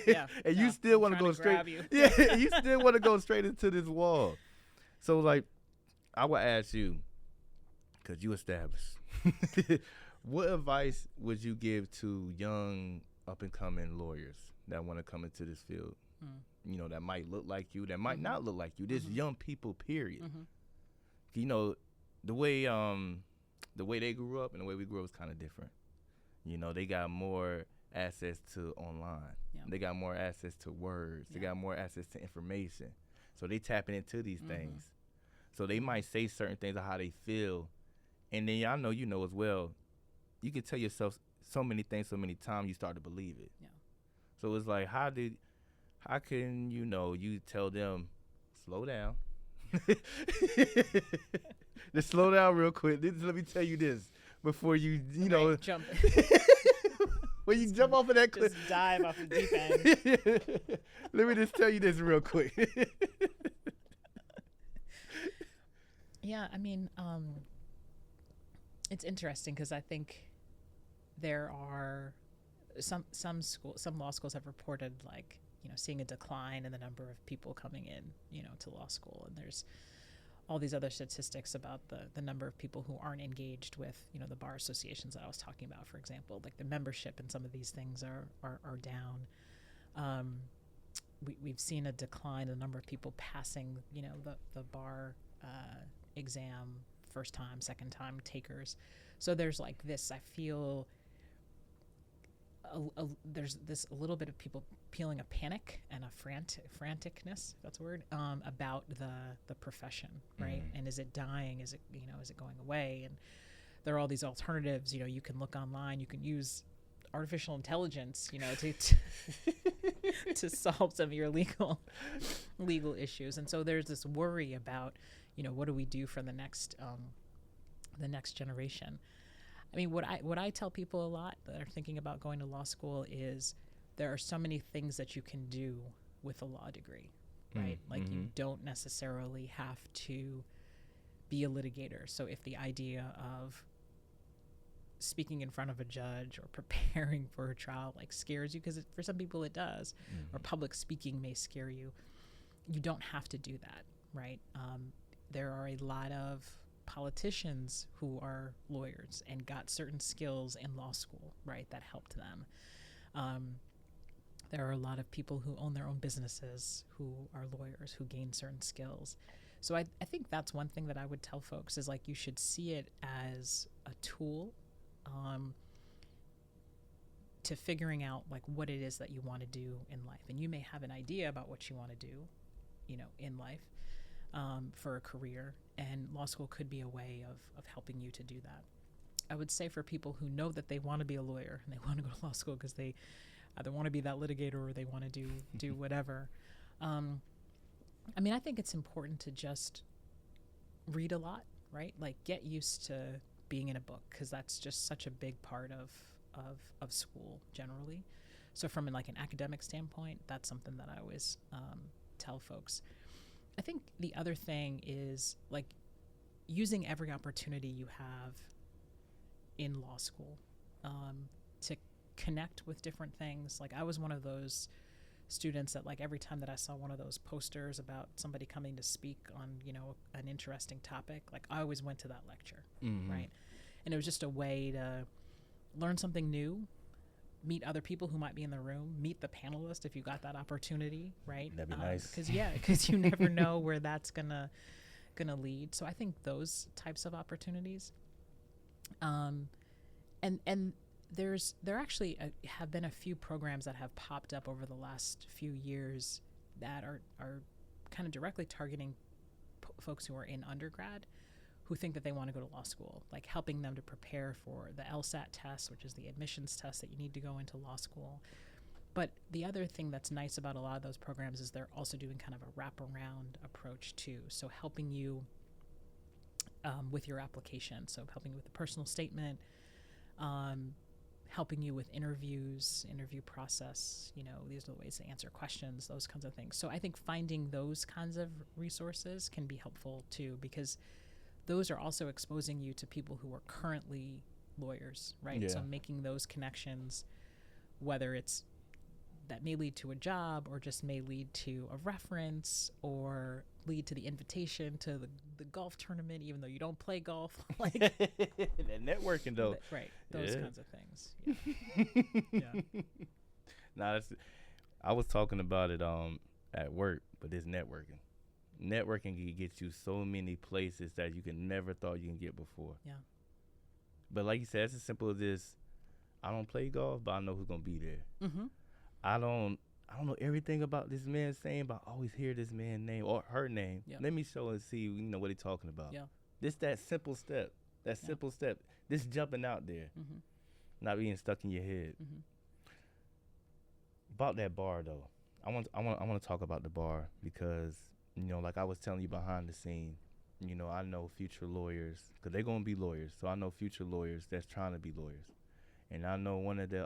Yeah. And Yeah. you still I'm want to trying go straight. grab you. Yeah, you still want to go straight into this wall. So I would ask you, because you established, what advice would you give to young up-and-coming lawyers that want to come into this field? That might look like you, that might not look like you. Just young people, period. The way they grew up and the way we grew up is kind of different. They got more access to online. Yeah. They got more access to words. They got more access to information. So they tapping into these things. So they might say certain things of how they feel. And then I know as well, you can tell yourself so many things so many times you start to believe it. Yeah. So it's like, how can you tell them, slow down. Just slow down real quick. Let me tell you this before you Right, jump. when you jump off of that cliff. Just dive off the deep end. Let me just tell you this real quick. Yeah, I mean, it's interesting because I think there are some law schools have reported seeing a decline in the number of people coming in, to law school, and there's all these other statistics about the number of people who aren't engaged with, the bar associations that I was talking about, for example, like the membership and some of these things are down. We've seen a decline in the number of people passing, the bar exam, first time, second time takers. So there's this, I feel there's this a little bit of people feeling a panic and a franticness, if that's a word, about the profession, right? And is it dying? Is it is it going away? And there are all these alternatives. You can look online. You can use artificial intelligence, to solve some of your legal issues. And so there's this worry about, what do we do for the next generation? I mean, what I tell people a lot that are thinking about going to law school is there are so many things that you can do with a law degree, right? You don't necessarily have to be a litigator. So if the idea of speaking in front of a judge or preparing for a trial scares you, because for some people it does, or public speaking may scare you, you don't have to do that, right? There are a lot of politicians who are lawyers and got certain skills in law school, right, that helped them. There are a lot of people who own their own businesses who are lawyers who gain certain skills. So I think that's one thing that I would tell folks is you should see it as a tool to figuring out what it is that you want to do in life. And you may have an idea about what you want to do, in life for a career, and law school could be a way of helping you to do that. I would say for people who know that they want to be a lawyer and they want to go to law school because they either want to be that litigator or they want to do whatever. I mean, I think it's important to just read a lot, right? Get used to being in a book, because that's just such a big part of school generally. So from an academic standpoint, that's something that I always tell folks. I think the other thing is using every opportunity you have in law school to connect with different things. I was one of those students that every time that I saw one of those posters about somebody coming to speak on an interesting topic, I always went to that lecture, right? And it was just a way to learn something new, meet other people who might be in the room, meet the panelist if you got that opportunity, right? That'd be nice. Because you never know where that's gonna lead. So I think those types of opportunities And there actually have been a few programs that have popped up over the last few years that are kind of directly targeting folks who are in undergrad who think that they want to go to law school, like helping them to prepare for the LSAT test, which is the admissions test that you need to go into law school. But the other thing that's nice about a lot of those programs is they're also doing kind of a wraparound approach too. So helping you with your application, so helping you with the personal statement, helping you with interview process, these are the ways to answer questions, those kinds of things. So I think finding those kinds of resources can be helpful too, because those are also exposing you to people who are currently lawyers, right? Yeah. So making those connections, whether it's that may lead to a job or just may lead to a reference or lead to the invitation to the golf tournament, even though you don't play golf. Like that networking though. Right. Those kinds of things. Yeah. Nah, I was talking about it at work, but it's networking. Networking can get you so many places that you can never thought you can get before. Yeah. But like you said, it's as simple as this. I don't play golf, but I know who's gonna be there. Mm-hmm. I don't know everything about this man's saying, but I always hear this man's name or her name. Yep. Let me show and see, what he's talking about. Yeah. That simple step. This jumping out there, not being stuck in your head. Mm-hmm. About that bar though, I want to talk about the bar because like I was telling you behind the scene, I know future lawyers because they're gonna be lawyers. So I know future lawyers that's trying to be lawyers, and I know one of the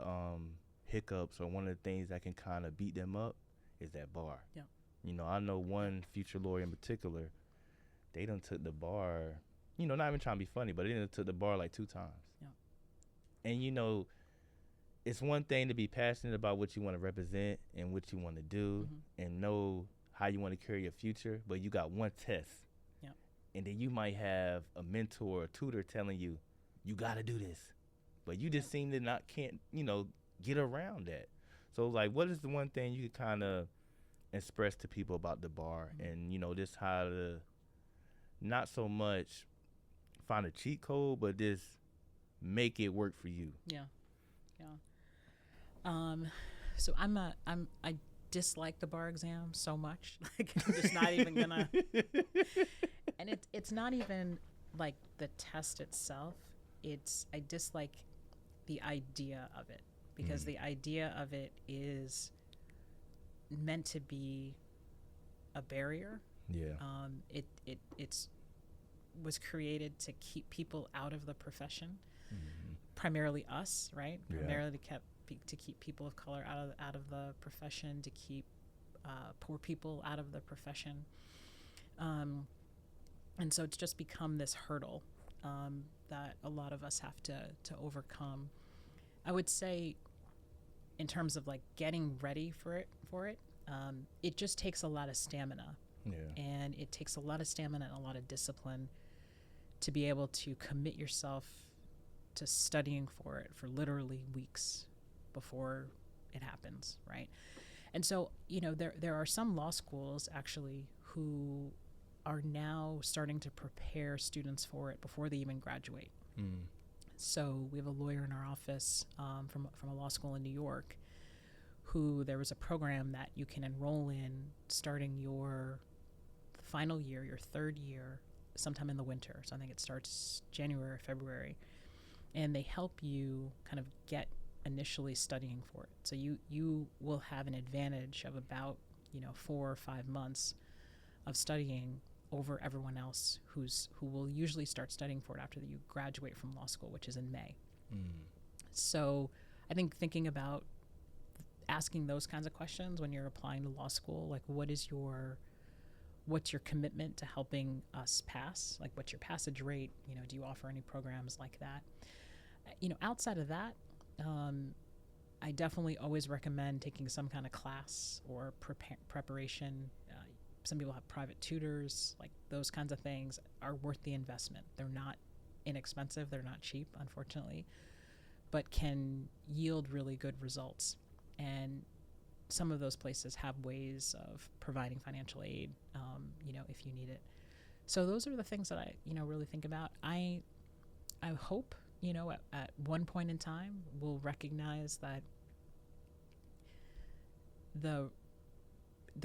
hiccups or one of the things that can kind of beat them up is that bar. Yeah. I know one future lawyer in particular, they done took the bar, not even trying to be funny, but they done took the bar like 2 times. Yeah. And it's one thing to be passionate about what you want to represent and what you want to do and know how you want to carry your future, but you got one test. Yeah. And then you might have a mentor or tutor telling you, you got to do this. But you just seem to can't get around that. So like, what is the one thing you could kind of express to people about the bar and just how to not so much find a cheat code, but just make it work for you? So I dislike the bar exam so much. Like I'm just not even gonna. And it's not even like the test itself. I dislike the idea of it because the idea of it is meant to be a barrier. Yeah. It's was created to keep people out of the profession, primarily us, right? Yeah. Primarily to keep people of color out of the profession, to keep poor people out of the profession, and so it's just become this hurdle that a lot of us have to overcome. I would say, in terms of like getting ready for it, it just takes a lot of stamina. Yeah. And it takes a lot of stamina and a lot of discipline to be able to commit yourself to studying for it for literally weeks before it happens, right? And so, there are some law schools actually who are now starting to prepare students for it before they even graduate. So we have a lawyer in our office from a law school in New York who there was a program that you can enroll in starting your final year, your 3rd year, sometime in the winter. So I think it starts January or February. And they help you kind of get initially studying for it. So you will have an advantage of about 4 or 5 months of studying over everyone else who will usually start studying for it after you graduate from law school, which is in May. So I think thinking about asking those kinds of questions when you're applying to law school, like what's your commitment to helping us pass? Like what's your passage rate? Do you offer any programs like that? Outside of that, I definitely always recommend taking some kind of class or preparation. Some people have private tutors, like those kinds of things are worth the investment. They're not inexpensive. They're not cheap, unfortunately, but can yield really good results. And some of those places have ways of providing financial aid, if you need it. So those are the things that I, really think about. I hope, at one point in time, we'll recognize that the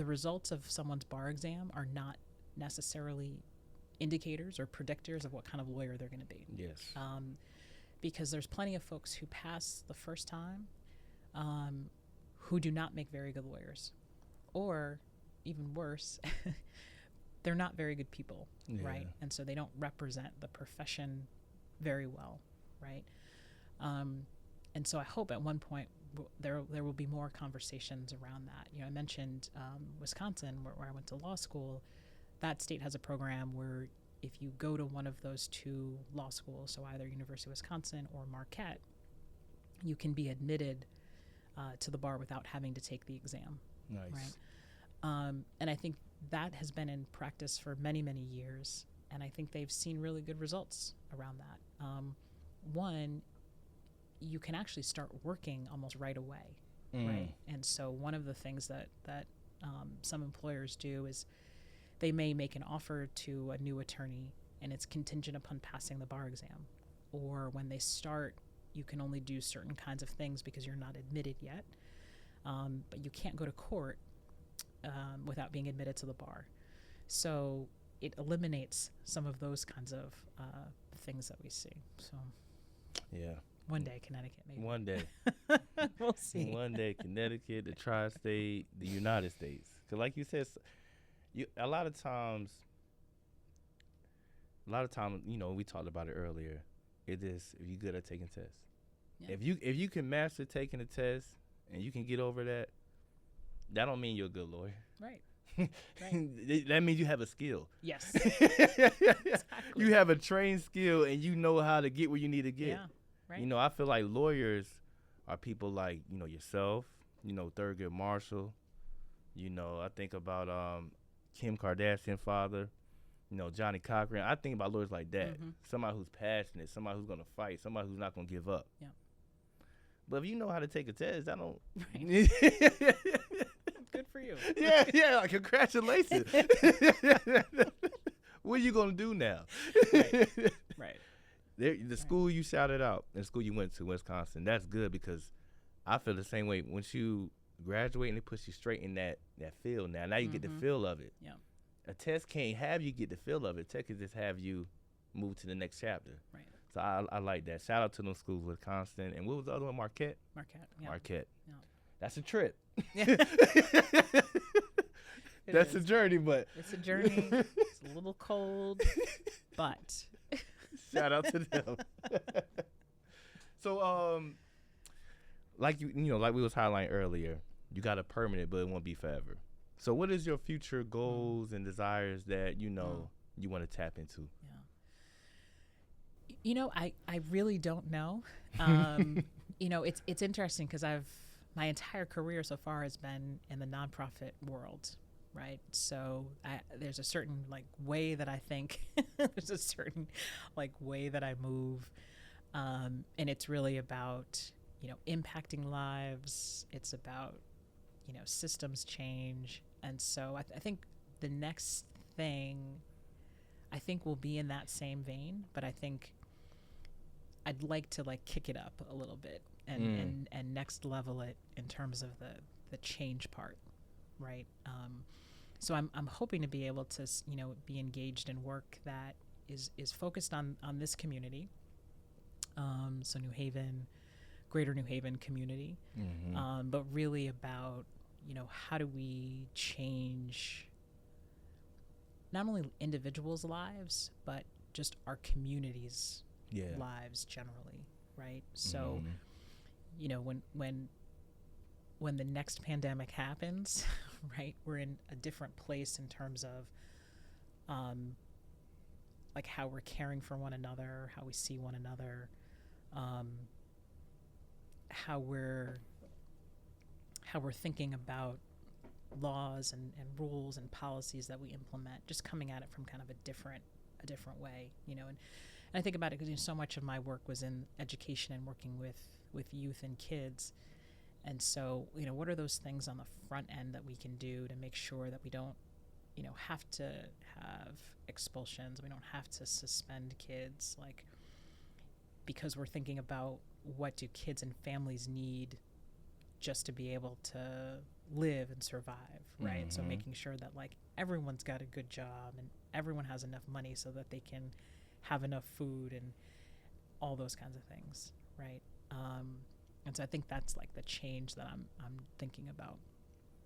results of someone's bar exam are not necessarily indicators or predictors of what kind of lawyer they're going to be. Yes. Because there's plenty of folks who pass the first time who do not make very good lawyers. Or, even worse, they're not very good people, right? And so they don't represent the profession very well, right? And so I hope at one point there will be more conversations around that. I mentioned Wisconsin, where I went to law school. That state has a program where if you go to one of those two law schools, so either University of Wisconsin or Marquette, you can be admitted to the bar without having to take the exam. Nice. Right? And I think that has been in practice for many, many years, and I think they've seen really good results around that. One, you can actually start working almost right away, right? And so one of the things that some employers do is they may make an offer to a new attorney, and it's contingent upon passing the bar exam. Or when they start, you can only do certain kinds of things because you're not admitted yet, but you can't go to court without being admitted to the bar. So it eliminates some of those kinds of things that we see. So yeah. One day, Connecticut, maybe. One day. We'll see. One day, Connecticut, the tri-state, the United States. Because like you said, a lot of times, we talked about it earlier. It is if you're good at taking tests. Yeah. If you can master taking a test and you can get over that, that don't mean you're a good lawyer. Right. Right. That means you have a skill. Yes. Exactly. You have a trained skill and you know how to get where you need to get. Yeah. Right. I feel like lawyers are people like, yourself, Thurgood Marshall. I think about Kim Kardashian father, Johnny Cochran. I think about lawyers like that. Mm-hmm. Somebody who's passionate, somebody who's going to fight, somebody who's not going to give up. Yeah. But if you know how to take a test, I don't. Right. Good for you. Yeah, like, congratulations. What are you going to do now? Right. The school you shouted out, the school you went to, Wisconsin, that's good because I feel the same way. Once you graduate and they put you straight in that field now you get the feel of it. Yeah. A test can't have you get the feel of it. Test can just have you move to the next chapter. Right. So I like that. Shout out to those schools, Wisconsin. And what was the other one? Marquette? Yeah. Marquette. Yeah. That's a trip. Yeah. That's a journey, but. It's a journey. It's a little cold, but. Shout out to them. So, like like we was highlighting earlier, you got a permanent, but it won't be forever. So, what is your future goals and desires that you want to tap into? Yeah. I really don't know. It's interesting because my entire career so far has been in the nonprofit world. Right. So there's a certain way that I think, there's a certain way that I move. And it's really about, impacting lives. It's about, systems change. And so I think the next thing will be in that same vein. But I think I'd like to kick it up a little bit and next level it in terms of the change part. Right. So I'm hoping to be able to, be engaged in work that is focused on this community. So New Haven, greater New Haven community, but really about, how do we change not only individuals' lives, but just our communities' lives generally. Right. So, when the next pandemic happens, right, we're in a different place in terms of how we're caring for one another, how we see one another, how we're thinking about laws and rules and policies that we implement, just coming at it from kind of a different way, and I think about it because so much of my work was in education and working with youth and kids. And so, what are those things on the front end that we can do to make sure that we don't, have to have expulsions, we don't have to suspend kids, because we're thinking about what do kids and families need just to be able to live and survive, right? So making sure that like everyone's got a good job and everyone has enough money so that they can have enough food and all those kinds of things, right? And so I think that's like the change that I'm thinking about.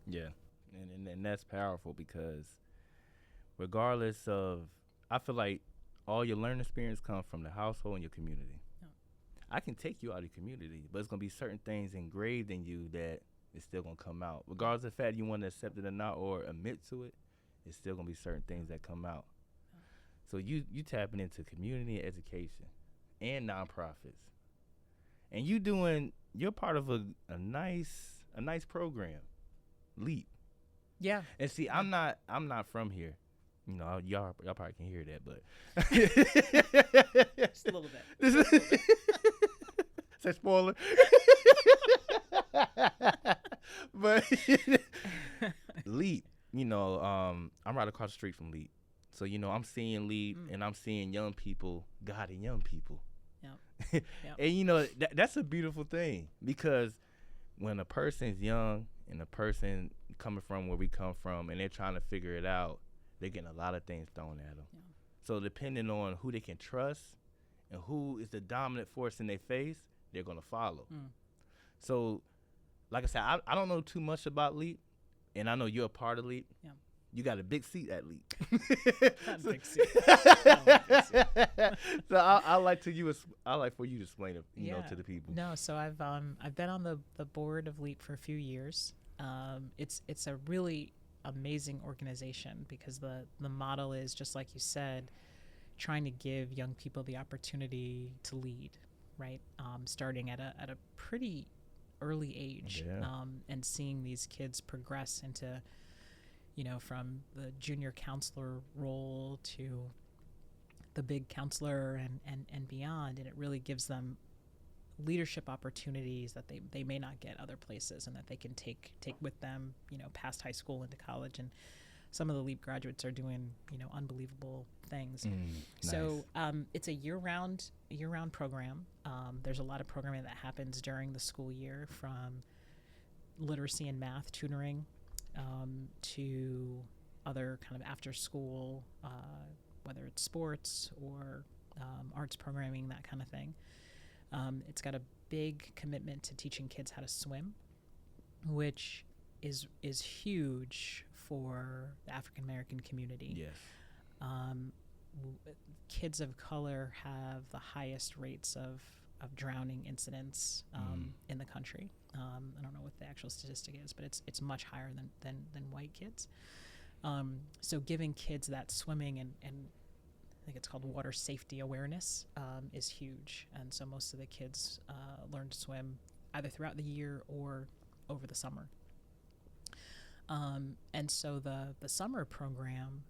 Yeah, and that's powerful because regardless of, I feel like all your learning experience comes from the household and your community. Yeah. I can take you out of your community, but it's going to be certain things engraved in you that it's still going to come out. Regardless of the fact you want to accept it or not or admit to it, it's still going to be certain things that come out. Yeah. So you tapping into community and education and nonprofits. And you're part of a nice program, LEAP. Yeah. And see, I'm not from here. You know, y'all probably can hear that, but Just a little bit. Say spoiler. But LEAP, you know, I'm right across the street from LEAP. So, you know, I'm seeing LEAP and I'm seeing young people guiding young people. Yep. And, you know, that's a beautiful thing because when a person's young and a person coming from where we come from and they're trying to figure it out, they're getting a lot of things thrown at them. Yeah. So depending on who they can trust and who is the dominant force in their face, they're going to follow. So, like I said, I don't know too much about LEAP, and I know you're a part of LEAP. Yeah. You got a big seat at LEAP. Not a big seat. So I like for you to explain it, you know, to the people. No, so I've been on the board of LEAP for a few years. It's a really amazing organization because the model is, just like you said, trying to give young people the opportunity to lead, right? Starting at a pretty early age, and seeing these kids progress into, you know, from the junior counselor role to the big counselor and beyond. And it really gives them leadership opportunities that they may not get other places and that they can take with them, you know, past high school into college. And some of the LEAP graduates are doing, you know, unbelievable things. So it's a year-round program. There's a lot of programming that happens during the school year, from literacy and math tutoring to other kind of after school, whether it's sports or arts programming, that kind of thing. It's got a big commitment to teaching kids how to swim, which is huge for the African American community. Yes. Kids of color have the highest rates of drowning incidents in the country. I don't know what the actual statistic is, but it's much higher than white kids. So giving kids that swimming and I think it's called water safety awareness is huge. And so most of the kids learn to swim either throughout the year or over the summer. And so the summer program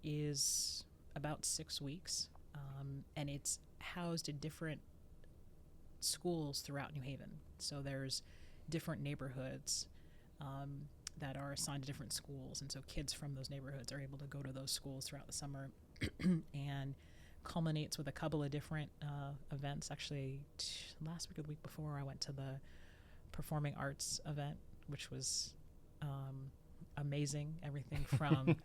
is about 6 weeks, and it's housed in different schools throughout New Haven. So there's different neighborhoods that are assigned to different schools, and so kids from those neighborhoods are able to go to those schools throughout the summer, and culminates with a couple of different events. Actually, last week or the week before, I went to the performing arts event, which was amazing. Everything from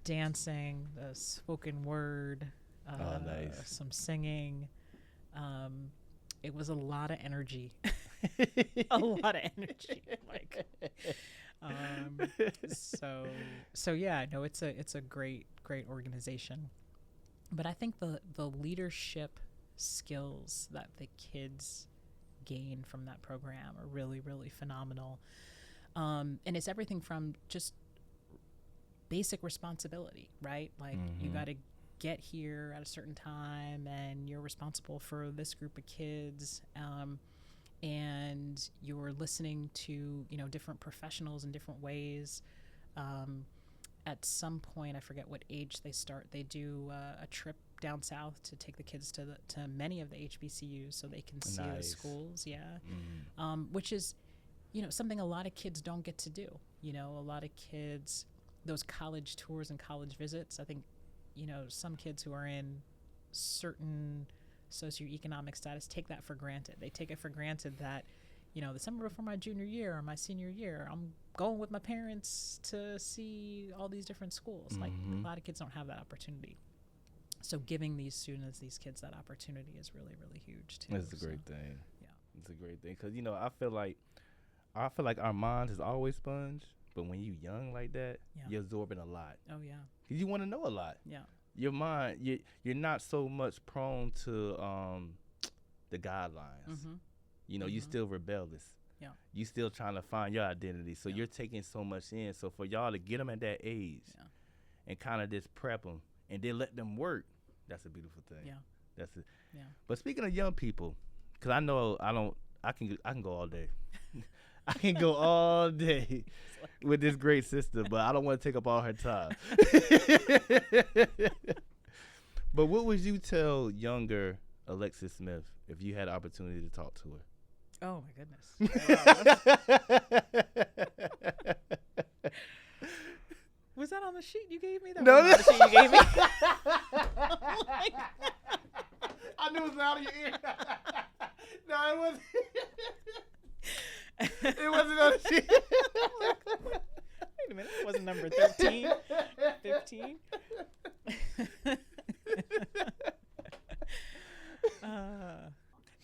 dancing, the spoken word, nice. some singing. It was a lot of energy. A lot of energy. Like, so yeah, no, it's a great organization. But I think the leadership skills that the kids gain from that program are really, really phenomenal. And it's everything from just basic responsibility, right? Like you got to get here at a certain time, and you're responsible for this group of kids, and you're listening to, you know, different professionals in different ways. At some point, I forget what age they start, they do a trip down south to take the kids to many of the HBCUs so they can see the schools. Which is, you know, something a lot of kids don't get to do. You know, a lot of kids, those college tours and college visits, I think, you know, some kids who are in certain socioeconomic status take that for granted. They take it for granted that, the summer before my junior year or my senior year, I'm going with my parents to see all these different schools. Like, a lot of kids don't have that opportunity. So giving these students, these kids, that opportunity is really, really huge too. It's a great thing. Yeah, it's a great thing because I feel like our mind is always sponge, but when you young like that, you're absorbing a lot. Oh yeah. Because you want to know a lot. Yeah. Your mind, you're not so much prone to the guidelines. You still rebellious. Yeah. You still trying to find your identity. So you're taking so much in. So for y'all to get them at that age and kind of just prep them and then let them work, that's a beautiful thing. Yeah. That's it. Yeah. But speaking of young people, because I know I can go all day. I can go all day with this great sister, but I don't want to take up all her time. But what would you tell younger Alexis Smith if you had the opportunity to talk to her? Oh my goodness. Was that on the sheet you gave me? That No, was on the sheet you gave me. I knew it was out of your ear. No, it wasn't. It wasn't on the sheet. Wait a minute. It wasn't number 13, 15.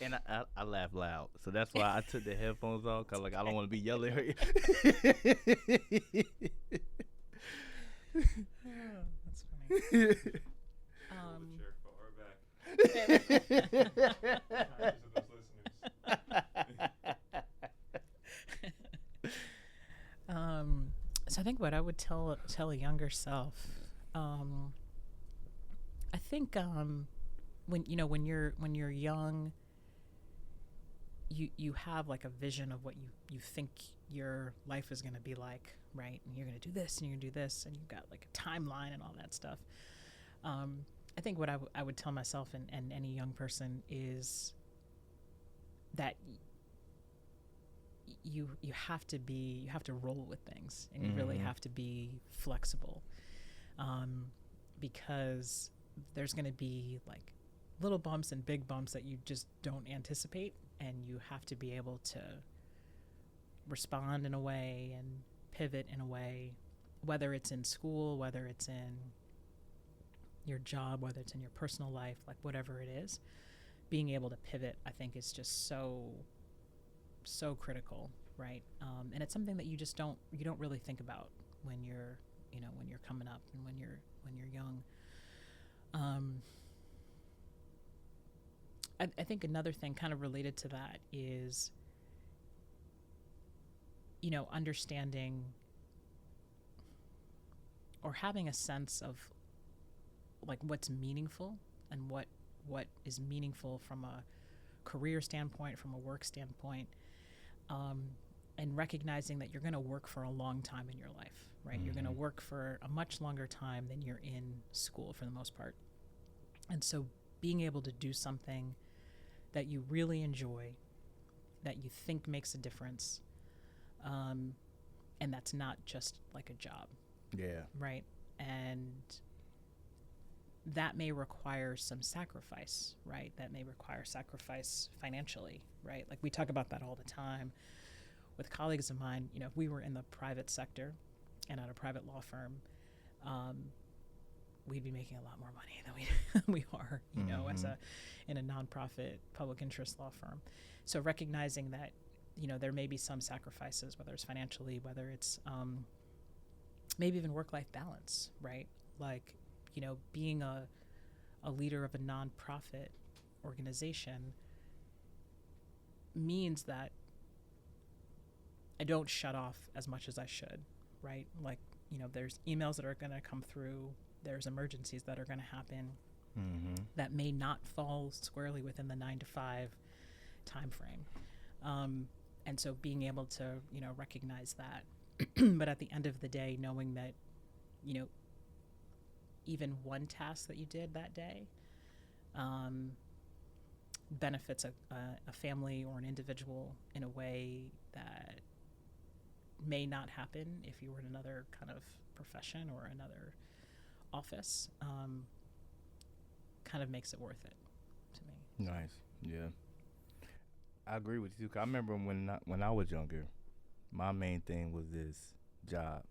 And I laugh loud, so that's why I took the headphones off, because I don't want to be yelling at her. That's funny. So I think what I would tell a younger self, I think when you're young, you have like a vision of what you think your life is going to be like, right? And you're going to do this and you're going to do this, and you've got like a timeline and all that stuff. I think what I would tell myself and any young person is that you have to roll with things, and you really have to be flexible, because there's going to be like little bumps and big bumps that you just don't anticipate, and you have to be able to respond in a way and pivot in a way, whether it's in school, whether it's in your job, whether it's in your personal life, like whatever it is. Being able to pivot, I think, is just so critical, right? And it's something that you don't really think about when you're coming up and when you're young. I think another thing kind of related to that is, understanding or having a sense of like what's meaningful and what is meaningful from a career standpoint, from a work standpoint, and recognizing that you're going to work for a long time in your life, right? You're going to work for a much longer time than you're in school for the most part. And so being able to do something that you really enjoy, that you think makes a difference, and that's not just like a job. Yeah. Right? And that may require some sacrifice, right? That may require sacrifice financially, right? Like we talk about that all the time with colleagues of mine. If we were in the private sector and at a private law firm, we'd be making a lot more money than we are, in a nonprofit public interest law firm. So recognizing that, there may be some sacrifices, whether it's financially, whether it's maybe even work-life balance, right? Like, being a leader of a nonprofit organization means that I don't shut off as much as I should, right? Like, there's emails that are going to come through, there's emergencies that are going to happen that may not fall squarely within the 9 to 5 time frame. And so being able to, recognize that, but at the end of the day, knowing that, even one task that you did that day benefits a family or an individual in a way that may not happen if you were in another kind of profession or another office, kind of makes it worth it to me. Nice. Yeah. I agree with you. 'Cause I remember when I was younger, my main thing was this job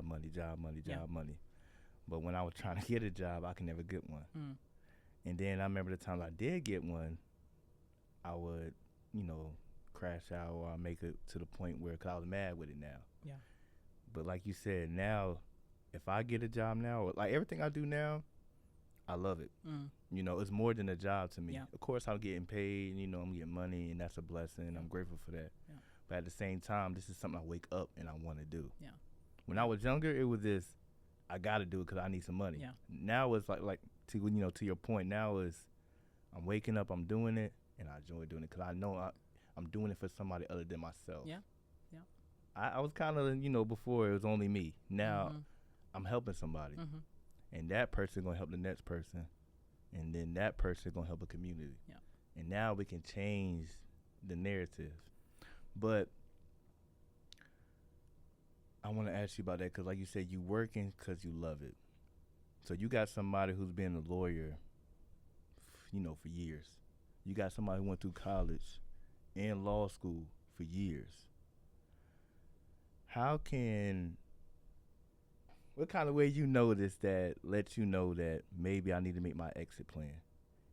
money, job money, Yeah. job money. But when I was trying to get a job, I could never get one. Mm. And then I remember the times I did get one, I would, crash out or I make it to the point where, cause I was mad with it now. Yeah. But like you said, now, if I get a job now, like everything I do now, I love it. Mm. It's more than a job to me. Yeah. Of course, I'm getting paid, I'm getting money, and that's a blessing. Yeah. I'm grateful for that. Yeah. But at the same time, this is something I wake up and I want to do. Yeah. When I was younger, it was this, I got to do it because I need some money. Yeah. Now it's like to your point, now is I'm waking up, I'm doing it, and I enjoy doing it because I know I'm doing it for somebody other than myself. Yeah. Yeah. I was kind of, before it was only me. Now Mm-hmm. I'm helping somebody. Mm-hmm. And that person going to help the next person. And then that person going to help a community. Yeah. And now we can change the narrative. But I want to ask you about that because, like you said, you working because you love it. So you got somebody who's been a lawyer, for years. You got somebody who went through college and law school for years. What kind of way you notice that lets you know that maybe I need to make my exit plan?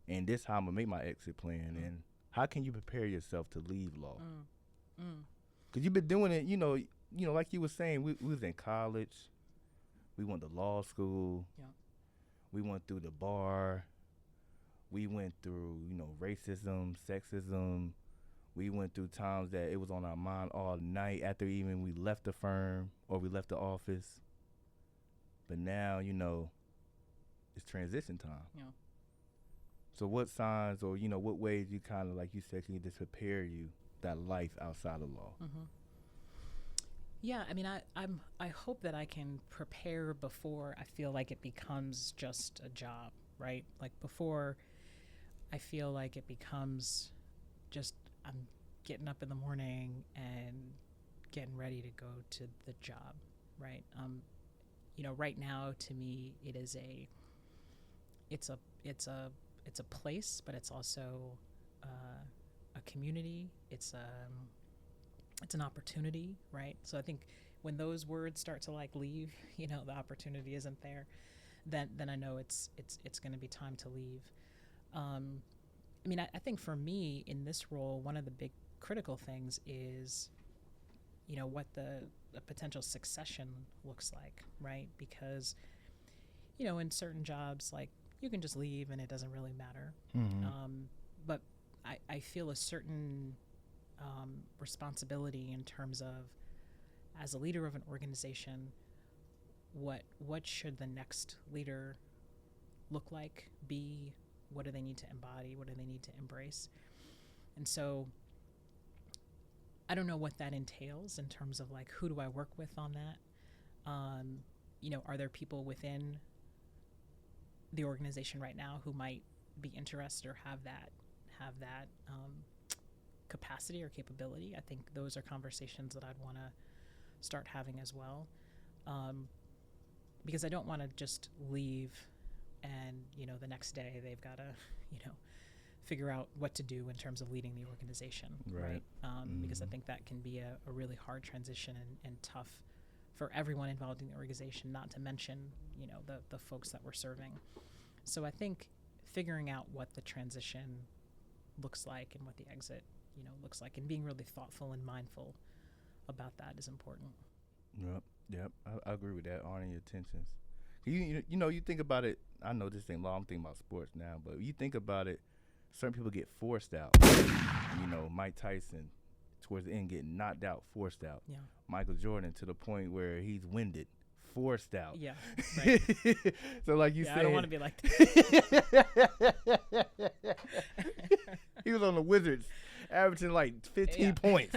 And this how I'm going to make my exit plan. And how can you prepare yourself to leave law? Because you've been doing it, like you were saying, we was in college. We went to law school. Yeah. We went through the bar. We went through, racism, sexism. We went through times that it was on our mind all night after even we left the firm or we left the office. But now, it's transition time. Yeah. So what signs or, what ways you kind of, like you said, can you just prepare you that life outside of law? Mm-hmm. Yeah, I mean, I hope that I can prepare before I feel like it becomes just a job, right? Like before I feel like it becomes just I'm getting up in the morning and getting ready to go to the job, right? Right now to me it is it's a place, but it's also a community. It's an opportunity, right? So I think when those words start to leave, the opportunity isn't there, then I know it's going to be time to leave. I think for me in this role, one of the big critical things is, what the potential succession looks like, right? Because, in certain jobs, you can just leave and it doesn't really matter. Mm-hmm. But I feel a certain responsibility in terms of, as a leader of an organization, what should the next leader look like, be? What do they need to embody? What do they need to embrace? And so I don't know what that entails in terms of who do I work with on that? Are there people within the organization right now who might be interested or have that capacity or capability? I think those are conversations that I'd want to start having as well, because I don't want to just leave and the next day they've got to figure out what to do in terms of leading the organization, right? Because I think that can be a really hard transition and tough for everyone involved in the organization, not to mention the folks that we're serving. So I think figuring out what the transition looks like and what the exit looks like, and being really thoughtful and mindful about that is important. Yep. I agree with that. Honoring your intentions. You think about it. I know this ain't law. I'm thinking about sports now, but you think about it. Certain people get forced out. Mike Tyson, towards the end, getting knocked out, forced out. Yeah. Michael Jordan, to the point where he's winded, forced out. Yeah. Right. So like you said, I don't want to be like that. He was on the Wizards, averaging 15 points.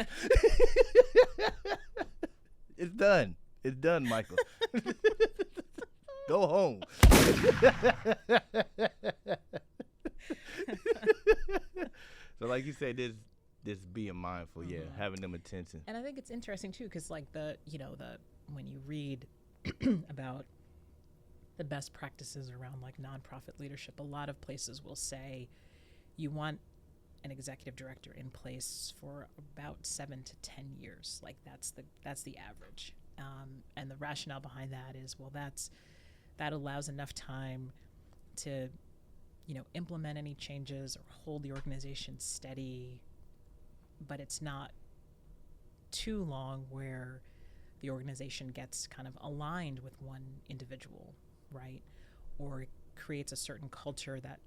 It's done. It's done, Michael. Go home. So like you said, this being mindful, having them attention. And I think it's interesting too, because when you read about the best practices around nonprofit leadership, a lot of places will say, you want an executive director in place for about 7 to 10 years. Like that's the average. And the rationale behind that is, well, that allows enough time to, implement any changes or hold the organization steady, but it's not too long where the organization gets kind of aligned with one individual, right? Or creates a certain culture that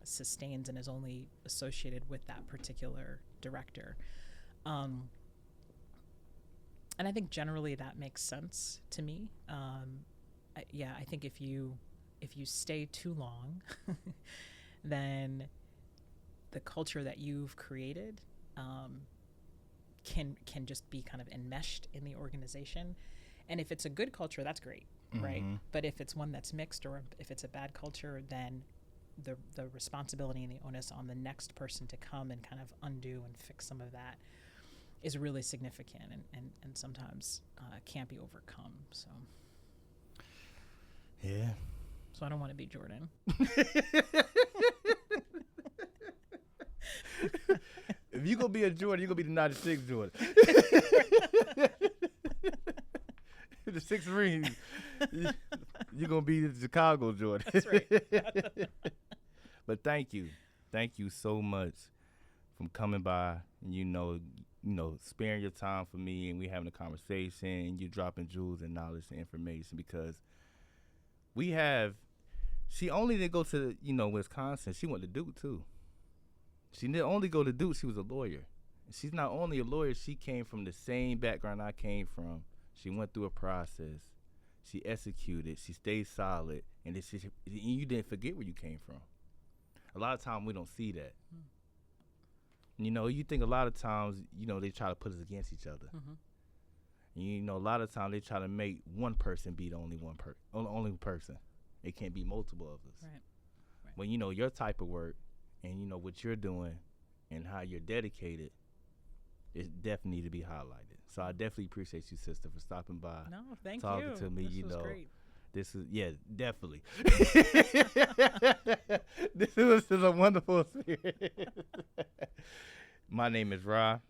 sustains and is only associated with that particular director. And I think generally that makes sense to me. I think if you stay too long, then the culture that you've created can just be kind of enmeshed in the organization. And if it's a good culture, that's great, right? But if it's one that's mixed, or if it's a bad culture, then the responsibility and the onus on the next person to come and kind of undo and fix some of that is really significant and sometimes can't be overcome. So yeah. So I don't want to be Jordan. If you gonna be a Jordan, you gonna be the 96 Jordan. The 6 rings. You're gonna be the Chicago Jordan. That's right. But thank you so much for coming by and sparing your time for me, and we having a conversation, and you dropping jewels and knowledge and information, because she only didn't go to Wisconsin. She went to Duke too. She didn't only go to Duke. She was a lawyer. And she's not only a lawyer. She came from the same background I came from. She went through a process. She executed. She stayed solid, and you didn't forget where you came from. A lot of times we don't see that. You think a lot of times, they try to put us against each other. A lot of times they try to make one person be the only person. It can't be multiple of us. Right. When your type of work and what you're doing and how you're dedicated, it definitely need to be highlighted. So I definitely appreciate you, sister, for stopping by. No, thank you. Talking to me, This was great. This is, definitely. This was a wonderful experience. My name is Ra.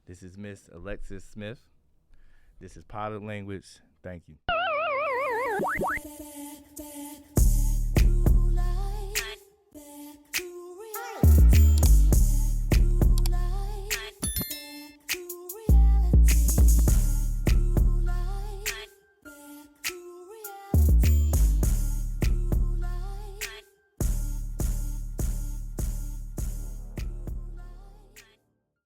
This is Miss Alexis Smith. This is Pilot Language. Thank you.